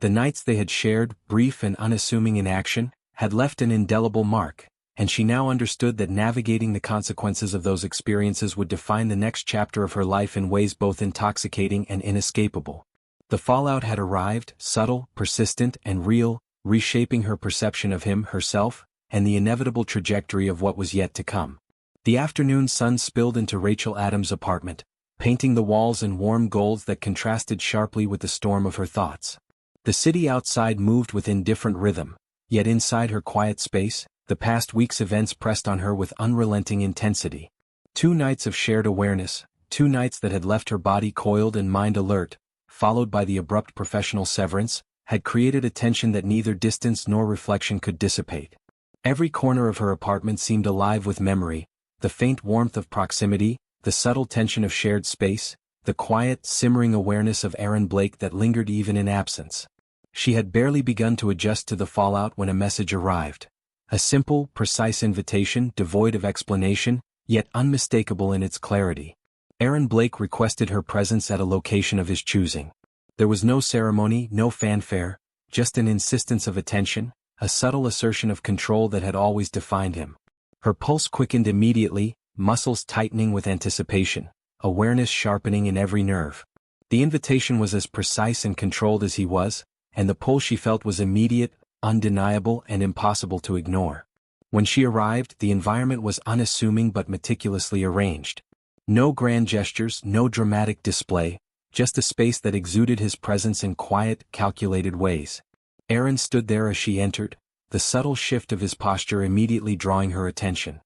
The nights they had shared, brief and unassuming in action, had left an indelible mark, and she now understood that navigating the consequences of those experiences would define the next chapter of her life in ways both intoxicating and inescapable. The fallout had arrived, subtle, persistent, and real, reshaping her perception of him, herself, and the inevitable trajectory of what was yet to come. The afternoon sun spilled into Rachel Adams' apartment, painting the walls in warm golds that contrasted sharply with the storm of her thoughts. The city outside moved with indifferent rhythm, yet inside her quiet space, the past week's events pressed on her with unrelenting intensity. 2 nights of shared awareness, 2 nights that had left her body coiled and mind alert, followed by the abrupt professional severance, had created a tension that neither distance nor reflection could dissipate. Every corner of her apartment seemed alive with memory, the faint warmth of proximity, the subtle tension of shared space, the quiet, simmering awareness of Aaron Blake that lingered even in absence. She had barely begun to adjust to the fallout when a message arrived. A simple, precise invitation, devoid of explanation, yet unmistakable in its clarity. Aaron Blake requested her presence at a location of his choosing. There was no ceremony, no fanfare, just an insistence of attention, a subtle assertion of control that had always defined him. Her pulse quickened immediately, muscles tightening with anticipation, awareness sharpening in every nerve. The invitation was as precise and controlled as he was, and the pull she felt was immediate, undeniable, and impossible to ignore. When she arrived, the environment was unassuming but meticulously arranged. No grand gestures, no dramatic display, just a space that exuded his presence in quiet, calculated ways. Aaron stood there as she entered, the subtle shift of his posture immediately drawing her attention.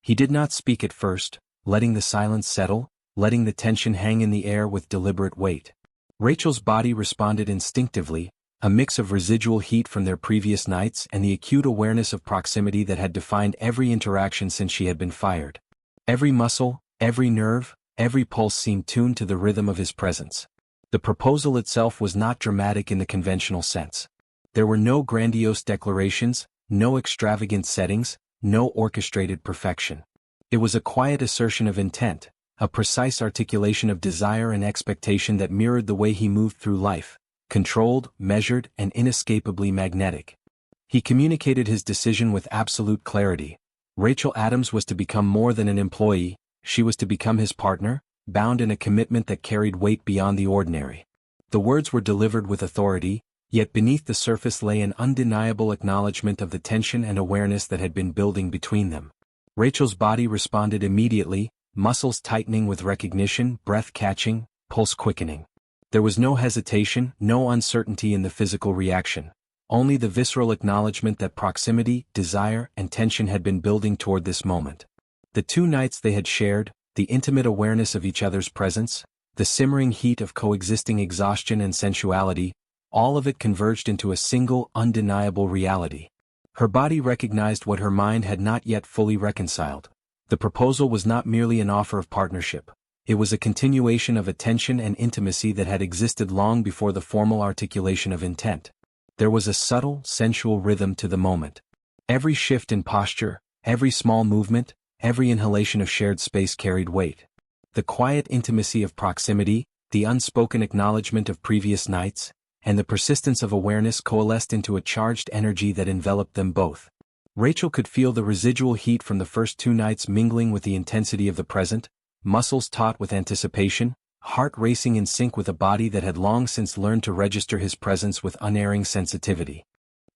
He did not speak at first, letting the silence settle, letting the tension hang in the air with deliberate weight. Rachel's body responded instinctively, a mix of residual heat from their previous nights and the acute awareness of proximity that had defined every interaction since she had been fired. Every muscle, every nerve, every pulse seemed tuned to the rhythm of his presence. The proposal itself was not dramatic in the conventional sense. There were no grandiose declarations, no extravagant settings, no orchestrated perfection. It was a quiet assertion of intent, a precise articulation of desire and expectation that mirrored the way he moved through life, controlled, measured, and inescapably magnetic. He communicated his decision with absolute clarity. Rachel Adams was to become more than an employee, she was to become his partner, bound in a commitment that carried weight beyond the ordinary. The words were delivered with authority, yet beneath the surface lay an undeniable acknowledgement of the tension and awareness that had been building between them. Rachel's body responded immediately, muscles tightening with recognition, breath catching, pulse quickening. There was no hesitation, no uncertainty in the physical reaction, only the visceral acknowledgement that proximity, desire, and tension had been building toward this moment. The 2 nights they had shared, the intimate awareness of each other's presence, the simmering heat of coexisting exhaustion and sensuality, all of it converged into a single, undeniable reality. Her body recognized what her mind had not yet fully reconciled. The proposal was not merely an offer of partnership. It was a continuation of attention and intimacy that had existed long before the formal articulation of intent. There was a subtle, sensual rhythm to the moment. Every shift in posture, every small movement, every inhalation of shared space carried weight. The quiet intimacy of proximity, the unspoken acknowledgement of previous nights, and the persistence of awareness coalesced into a charged energy that enveloped them both. Rachel could feel the residual heat from the first 2 nights mingling with the intensity of the present, muscles taut with anticipation, heart racing in sync with a body that had long since learned to register his presence with unerring sensitivity.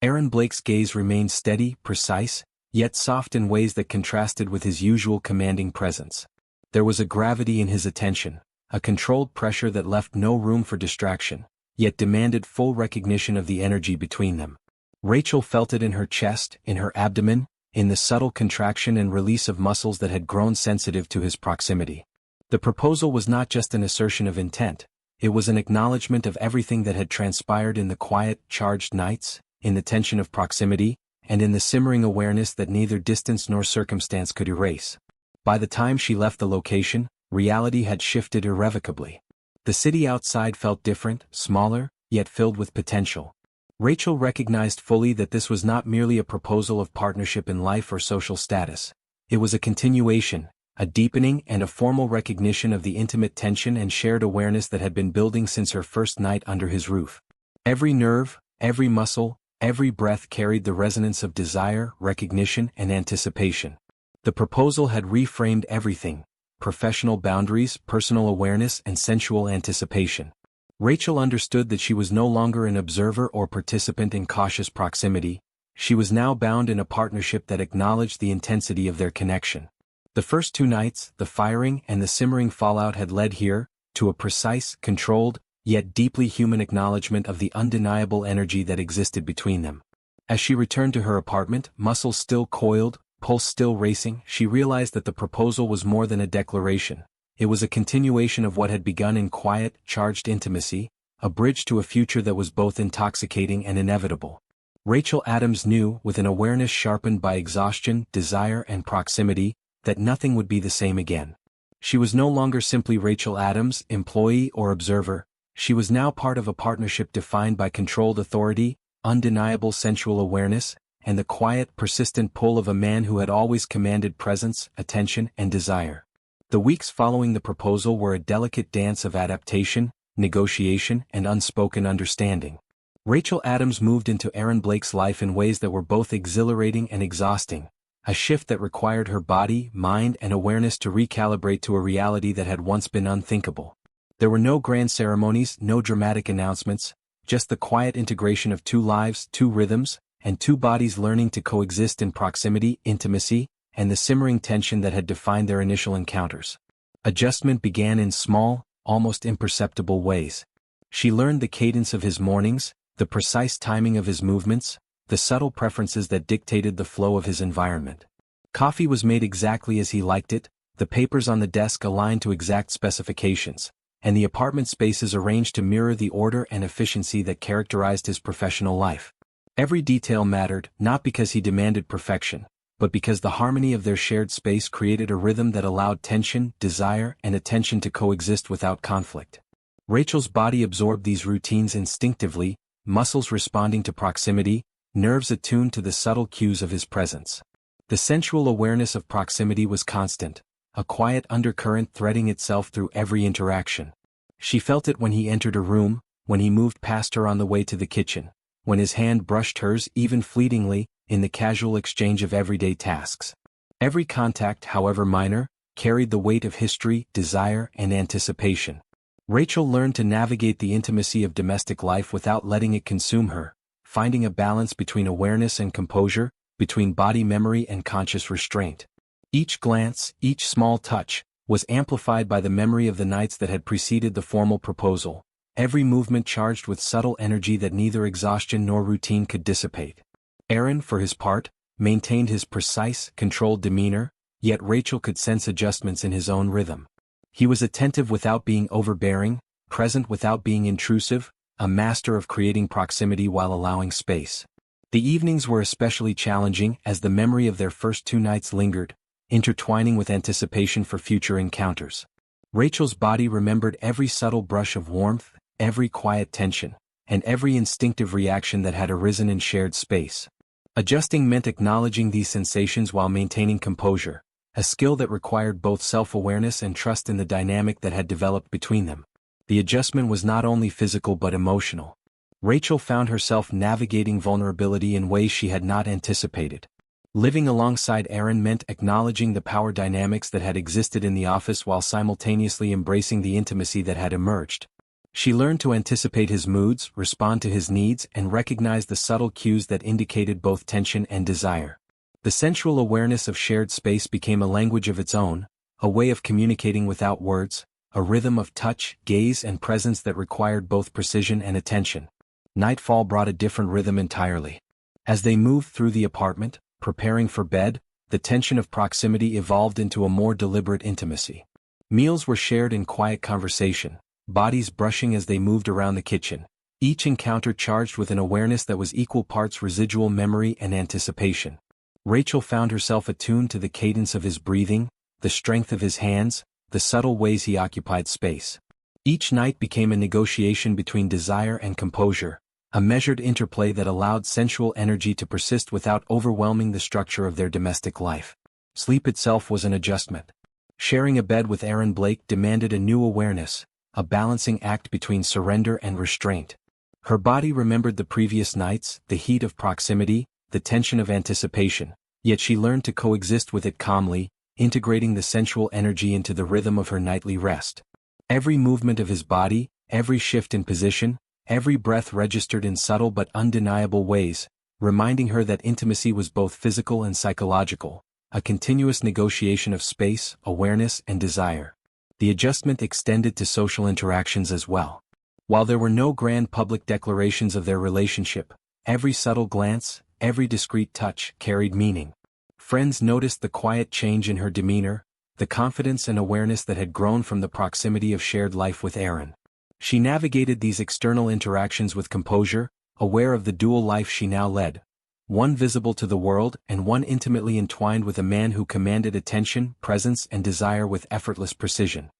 Aaron Blake's gaze remained steady, precise, yet soft in ways that contrasted with his usual commanding presence. There was a gravity in his attention, a controlled pressure that left no room for distraction, yet demanded full recognition of the energy between them. Rachel felt it in her chest, in her abdomen, in the subtle contraction and release of muscles that had grown sensitive to his proximity. The proposal was not just an assertion of intent, it was an acknowledgement of everything that had transpired in the quiet, charged nights, in the tension of proximity, and in the simmering awareness that neither distance nor circumstance could erase. By the time she left the location, reality had shifted irrevocably. The city outside felt different, smaller, yet filled with potential. Rachel recognized fully that this was not merely a proposal of partnership in life or social status. It was a continuation, a deepening and a formal recognition of the intimate tension and shared awareness that had been building since her first night under his roof. Every nerve, every muscle, every breath carried the resonance of desire, recognition, and anticipation. The proposal had reframed everything: professional boundaries, personal awareness, and sensual anticipation. Rachel understood that she was no longer an observer or participant in cautious proximity. She was now bound in a partnership that acknowledged the intensity of their connection. The first 2 nights, the firing and the simmering fallout had led here, to a precise, controlled, yet deeply human acknowledgement of the undeniable energy that existed between them. As she returned to her apartment, muscles still coiled, pulse still racing, she realized that the proposal was more than a declaration. It was a continuation of what had begun in quiet, charged intimacy, a bridge to a future that was both intoxicating and inevitable. Rachel Adams knew, with an awareness sharpened by exhaustion, desire, and proximity, that nothing would be the same again. She was no longer simply Rachel Adams, employee or observer. She was now part of a partnership defined by controlled authority, undeniable sensual awareness, and the quiet, persistent pull of a man who had always commanded presence, attention, and desire. The weeks following the proposal were a delicate dance of adaptation, negotiation, and unspoken understanding. Rachel Adams moved into Aaron Blake's life in ways that were both exhilarating and exhausting, a shift that required her body, mind, and awareness to recalibrate to a reality that had once been unthinkable. There were no grand ceremonies, no dramatic announcements, just the quiet integration of 2 lives, 2 rhythms, and 2 bodies learning to coexist in proximity, intimacy, and the simmering tension that had defined their initial encounters. Adjustment began in small, almost imperceptible ways. She learned the cadence of his mornings, the precise timing of his movements, the subtle preferences that dictated the flow of his environment. Coffee was made exactly as he liked it, the papers on the desk aligned to exact specifications, and the apartment spaces arranged to mirror the order and efficiency that characterized his professional life. Every detail mattered, not because he demanded perfection, but because the harmony of their shared space created a rhythm that allowed tension, desire, and attention to coexist without conflict. Rachel's body absorbed these routines instinctively, muscles responding to proximity, nerves attuned to the subtle cues of his presence. The sensual awareness of proximity was constant, a quiet undercurrent threading itself through every interaction. She felt it when he entered a room, when he moved past her on the way to the kitchen, when his hand brushed hers even fleetingly, in the casual exchange of everyday tasks. Every contact, however minor, carried the weight of history, desire, and anticipation. Rachel learned to navigate the intimacy of domestic life without letting it consume her, finding a balance between awareness and composure, between body memory and conscious restraint. Each glance, each small touch, was amplified by the memory of the nights that had preceded the formal proposal, every movement charged with subtle energy that neither exhaustion nor routine could dissipate. Aaron, for his part, maintained his precise, controlled demeanor, yet Rachel could sense adjustments in his own rhythm. He was attentive without being overbearing, present without being intrusive, a master of creating proximity while allowing space. The evenings were especially challenging as the memory of their first 2 nights lingered, intertwining with anticipation for future encounters. Rachel's body remembered every subtle brush of warmth, every quiet tension, and every instinctive reaction that had arisen in shared space. Adjusting meant acknowledging these sensations while maintaining composure, a skill that required both self-awareness and trust in the dynamic that had developed between them. The adjustment was not only physical but emotional. Rachel found herself navigating vulnerability in ways she had not anticipated. Living alongside Aaron meant acknowledging the power dynamics that had existed in the office while simultaneously embracing the intimacy that had emerged. She learned to anticipate his moods, respond to his needs, and recognize the subtle cues that indicated both tension and desire. The sensual awareness of shared space became a language of its own, a way of communicating without words, a rhythm of touch, gaze, and presence that required both precision and attention. Nightfall brought a different rhythm entirely. As they moved through the apartment, preparing for bed, the tension of proximity evolved into a more deliberate intimacy. Meals were shared in quiet conversation, bodies brushing as they moved around the kitchen, each encounter charged with an awareness that was equal parts residual memory and anticipation. Rachel found herself attuned to the cadence of his breathing, the strength of his hands, the subtle ways he occupied space. Each night became a negotiation between desire and composure, a measured interplay that allowed sensual energy to persist without overwhelming the structure of their domestic life. Sleep itself was an adjustment. Sharing a bed with Aaron Blake demanded a new awareness, a balancing act between surrender and restraint. Her body remembered the previous nights, the heat of proximity, the tension of anticipation, yet she learned to coexist with it calmly, integrating the sensual energy into the rhythm of her nightly rest. Every movement of his body, every shift in position, every breath registered in subtle but undeniable ways, reminding her that intimacy was both physical and psychological, a continuous negotiation of space, awareness, and desire. The adjustment extended to social interactions as well. While there were no grand public declarations of their relationship, every subtle glance, every discreet touch carried meaning. Friends noticed the quiet change in her demeanor, the confidence and awareness that had grown from the proximity of shared life with Aaron. She navigated these external interactions with composure, aware of the dual life she now led, one visible to the world and one intimately entwined with a man who commanded attention, presence, and desire with effortless precision.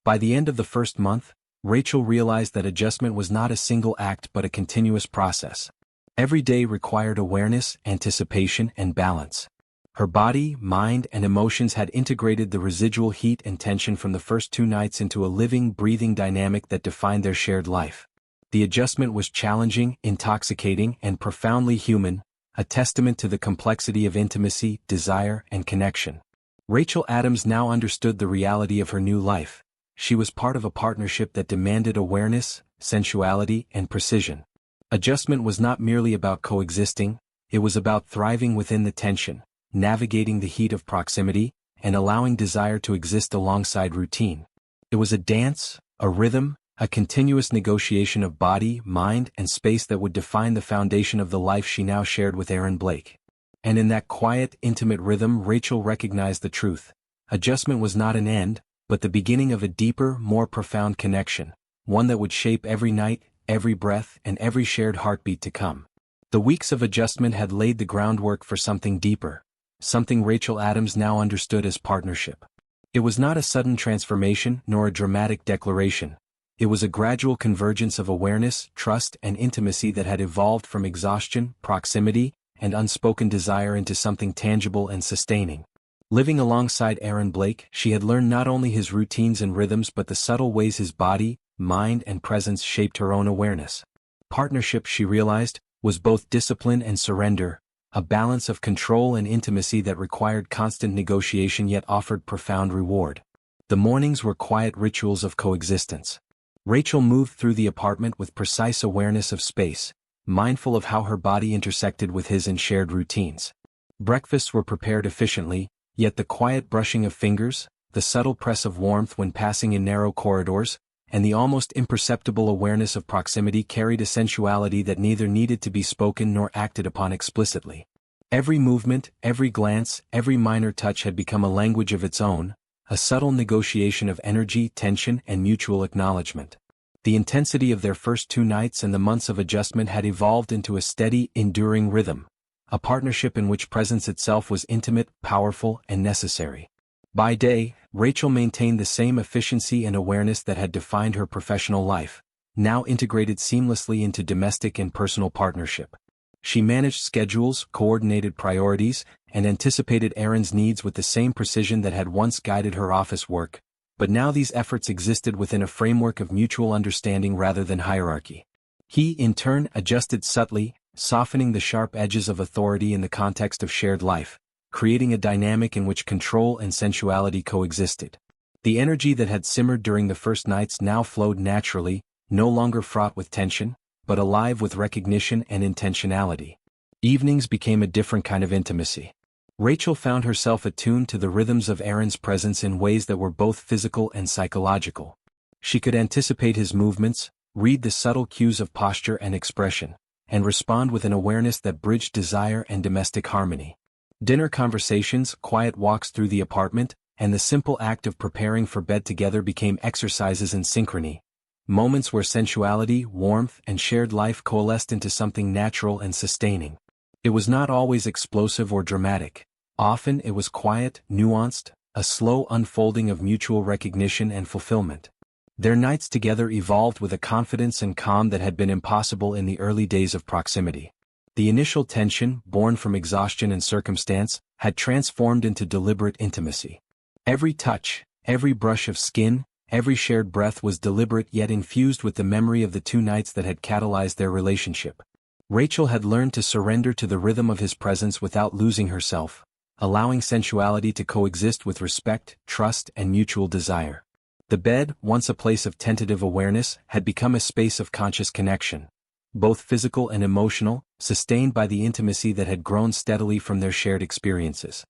By the end of the first month, Rachel realized that adjustment was not a single act but a continuous process. Every day required awareness, anticipation, and balance. Her body, mind, and emotions had integrated the residual heat and tension from the first 2 nights into a living, breathing dynamic that defined their shared life. The adjustment was challenging, intoxicating, and profoundly human, a testament to the complexity of intimacy, desire, and connection. Rachel Adams now understood the reality of her new life. She was part of a partnership that demanded awareness, sensuality, and precision. Adjustment was not merely about coexisting, it was about thriving within the tension, navigating the heat of proximity, and allowing desire to exist alongside routine. It was a dance, a rhythm, a continuous negotiation of body, mind, and space that would define the foundation of the life she now shared with Aaron Blake. And in that quiet, intimate rhythm Rachel recognized the truth. Adjustment was not an end, but the beginning of a deeper, more profound connection, one that would shape every night, every breath, and every shared heartbeat to come. The weeks of adjustment had laid the groundwork for something deeper, something Rachel Adams now understood as partnership. It was not a sudden transformation nor a dramatic declaration. It was a gradual convergence of awareness, trust, and intimacy that had evolved from exhaustion, proximity, and unspoken desire into something tangible and sustaining. Living alongside Aaron Blake, she had learned not only his routines and rhythms but the subtle ways his body, mind, and presence shaped her own awareness. Partnership, she realized, was both discipline and surrender, a balance of control and intimacy that required constant negotiation yet offered profound reward. The mornings were quiet rituals of coexistence. Rachel moved through the apartment with precise awareness of space, mindful of how her body intersected with his in shared routines. Breakfasts were prepared efficiently, yet the quiet brushing of fingers, the subtle press of warmth when passing in narrow corridors, and the almost imperceptible awareness of proximity carried a sensuality that neither needed to be spoken nor acted upon explicitly. Every movement, every glance, every minor touch had become a language of its own, a subtle negotiation of energy, tension, and mutual acknowledgement. The intensity of their first 2 nights and the months of adjustment had evolved into a steady, enduring rhythm, a partnership in which presence itself was intimate, powerful, and necessary. By day, Rachel maintained the same efficiency and awareness that had defined her professional life, now integrated seamlessly into domestic and personal partnership. She managed schedules, coordinated priorities, and anticipated Aaron's needs with the same precision that had once guided her office work, but now these efforts existed within a framework of mutual understanding rather than hierarchy. He, in turn, adjusted subtly, softening the sharp edges of authority in the context of shared life, creating a dynamic in which control and sensuality coexisted. The energy that had simmered during the first nights now flowed naturally, no longer fraught with tension, but alive with recognition and intentionality. Evenings became a different kind of intimacy. Rachel found herself attuned to the rhythms of Aaron's presence in ways that were both physical and psychological. She could anticipate his movements, read the subtle cues of posture and expression, and respond with an awareness that bridged desire and domestic harmony. Dinner conversations, quiet walks through the apartment, and the simple act of preparing for bed together became exercises in synchrony, moments where sensuality, warmth, and shared life coalesced into something natural and sustaining. It was not always explosive or dramatic. Often it was quiet, nuanced, a slow unfolding of mutual recognition and fulfillment. Their nights together evolved with a confidence and calm that had been impossible in the early days of proximity. The initial tension, born from exhaustion and circumstance, had transformed into deliberate intimacy. Every touch, every brush of skin, every shared breath was deliberate yet infused with the memory of the 2 nights that had catalyzed their relationship. Rachel had learned to surrender to the rhythm of his presence without losing herself, allowing sensuality to coexist with respect, trust, and mutual desire. The bed, once a place of tentative awareness, had become a space of conscious connection, both physical and emotional, sustained by the intimacy that had grown steadily from their shared experiences.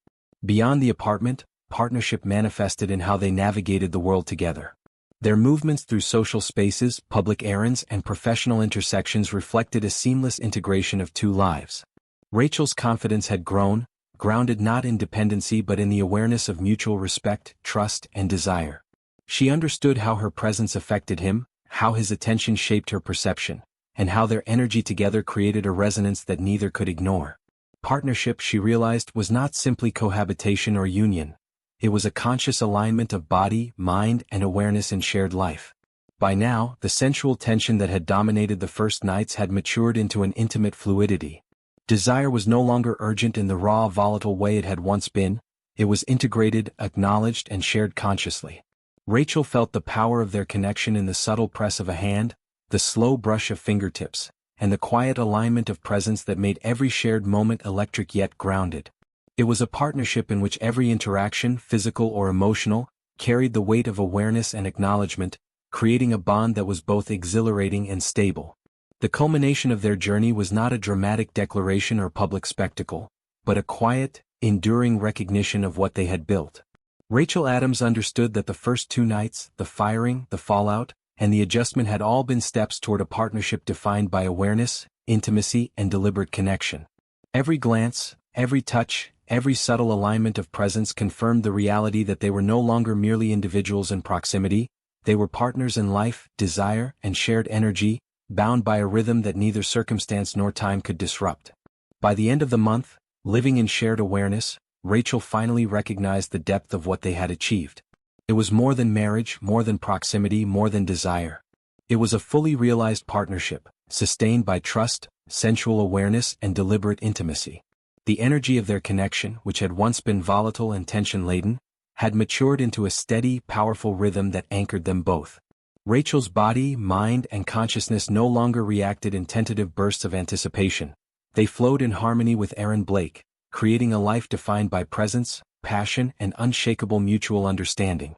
Beyond the apartment, partnership manifested in how they navigated the world together. Their movements through social spaces, public errands, and professional intersections reflected a seamless integration of 2 lives. Rachel's confidence had grown, grounded not in dependency but in the awareness of mutual respect, trust, and desire. She understood how her presence affected him, how his attention shaped her perception, and how their energy together created a resonance that neither could ignore. Partnership, she realized, was not simply cohabitation or union. It was a conscious alignment of body, mind, and awareness in shared life. By now, the sensual tension that had dominated the first nights had matured into an intimate fluidity. Desire was no longer urgent in the raw, volatile way it had once been. It was integrated, acknowledged, and shared consciously. Rachel felt the power of their connection in the subtle press of a hand, the slow brush of fingertips, and the quiet alignment of presence that made every shared moment electric yet grounded. It was a partnership in which every interaction, physical or emotional, carried the weight of awareness and acknowledgement, creating a bond that was both exhilarating and stable. The culmination of their journey was not a dramatic declaration or public spectacle, but a quiet, enduring recognition of what they had built. Rachel Adams understood that the first 2 nights, the firing, the fallout, and the adjustment had all been steps toward a partnership defined by awareness, intimacy, and deliberate connection. Every glance, Every touch, every subtle alignment of presence confirmed the reality that they were no longer merely individuals in proximity, they were partners in life, desire, and shared energy, bound by a rhythm that neither circumstance nor time could disrupt. By the end of the month, living in shared awareness, Rachel finally recognized the depth of what they had achieved. It was more than marriage, more than proximity, more than desire. It was a fully realized partnership, sustained by trust, sensual awareness, and deliberate intimacy. The energy of their connection, which had once been volatile and tension-laden, had matured into a steady, powerful rhythm that anchored them both. Rachel's body, mind, and consciousness no longer reacted in tentative bursts of anticipation. They flowed in harmony with Aaron Blake, creating a life defined by presence, passion, and unshakable mutual understanding.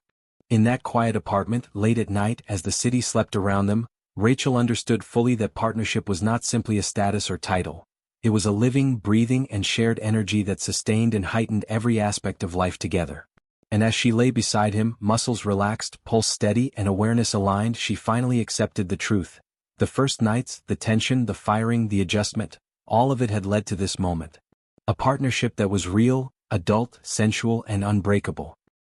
In that quiet apartment, late at night as the city slept around them, Rachel understood fully that partnership was not simply a status or title. It was a living, breathing, and shared energy that sustained and heightened every aspect of life together. And as she lay beside him, muscles relaxed, pulse steady, and awareness aligned, she finally accepted the truth. The first nights, the tension, the firing, the adjustment, all of it had led to this moment. A partnership that was real, adult, sensual, and unbreakable.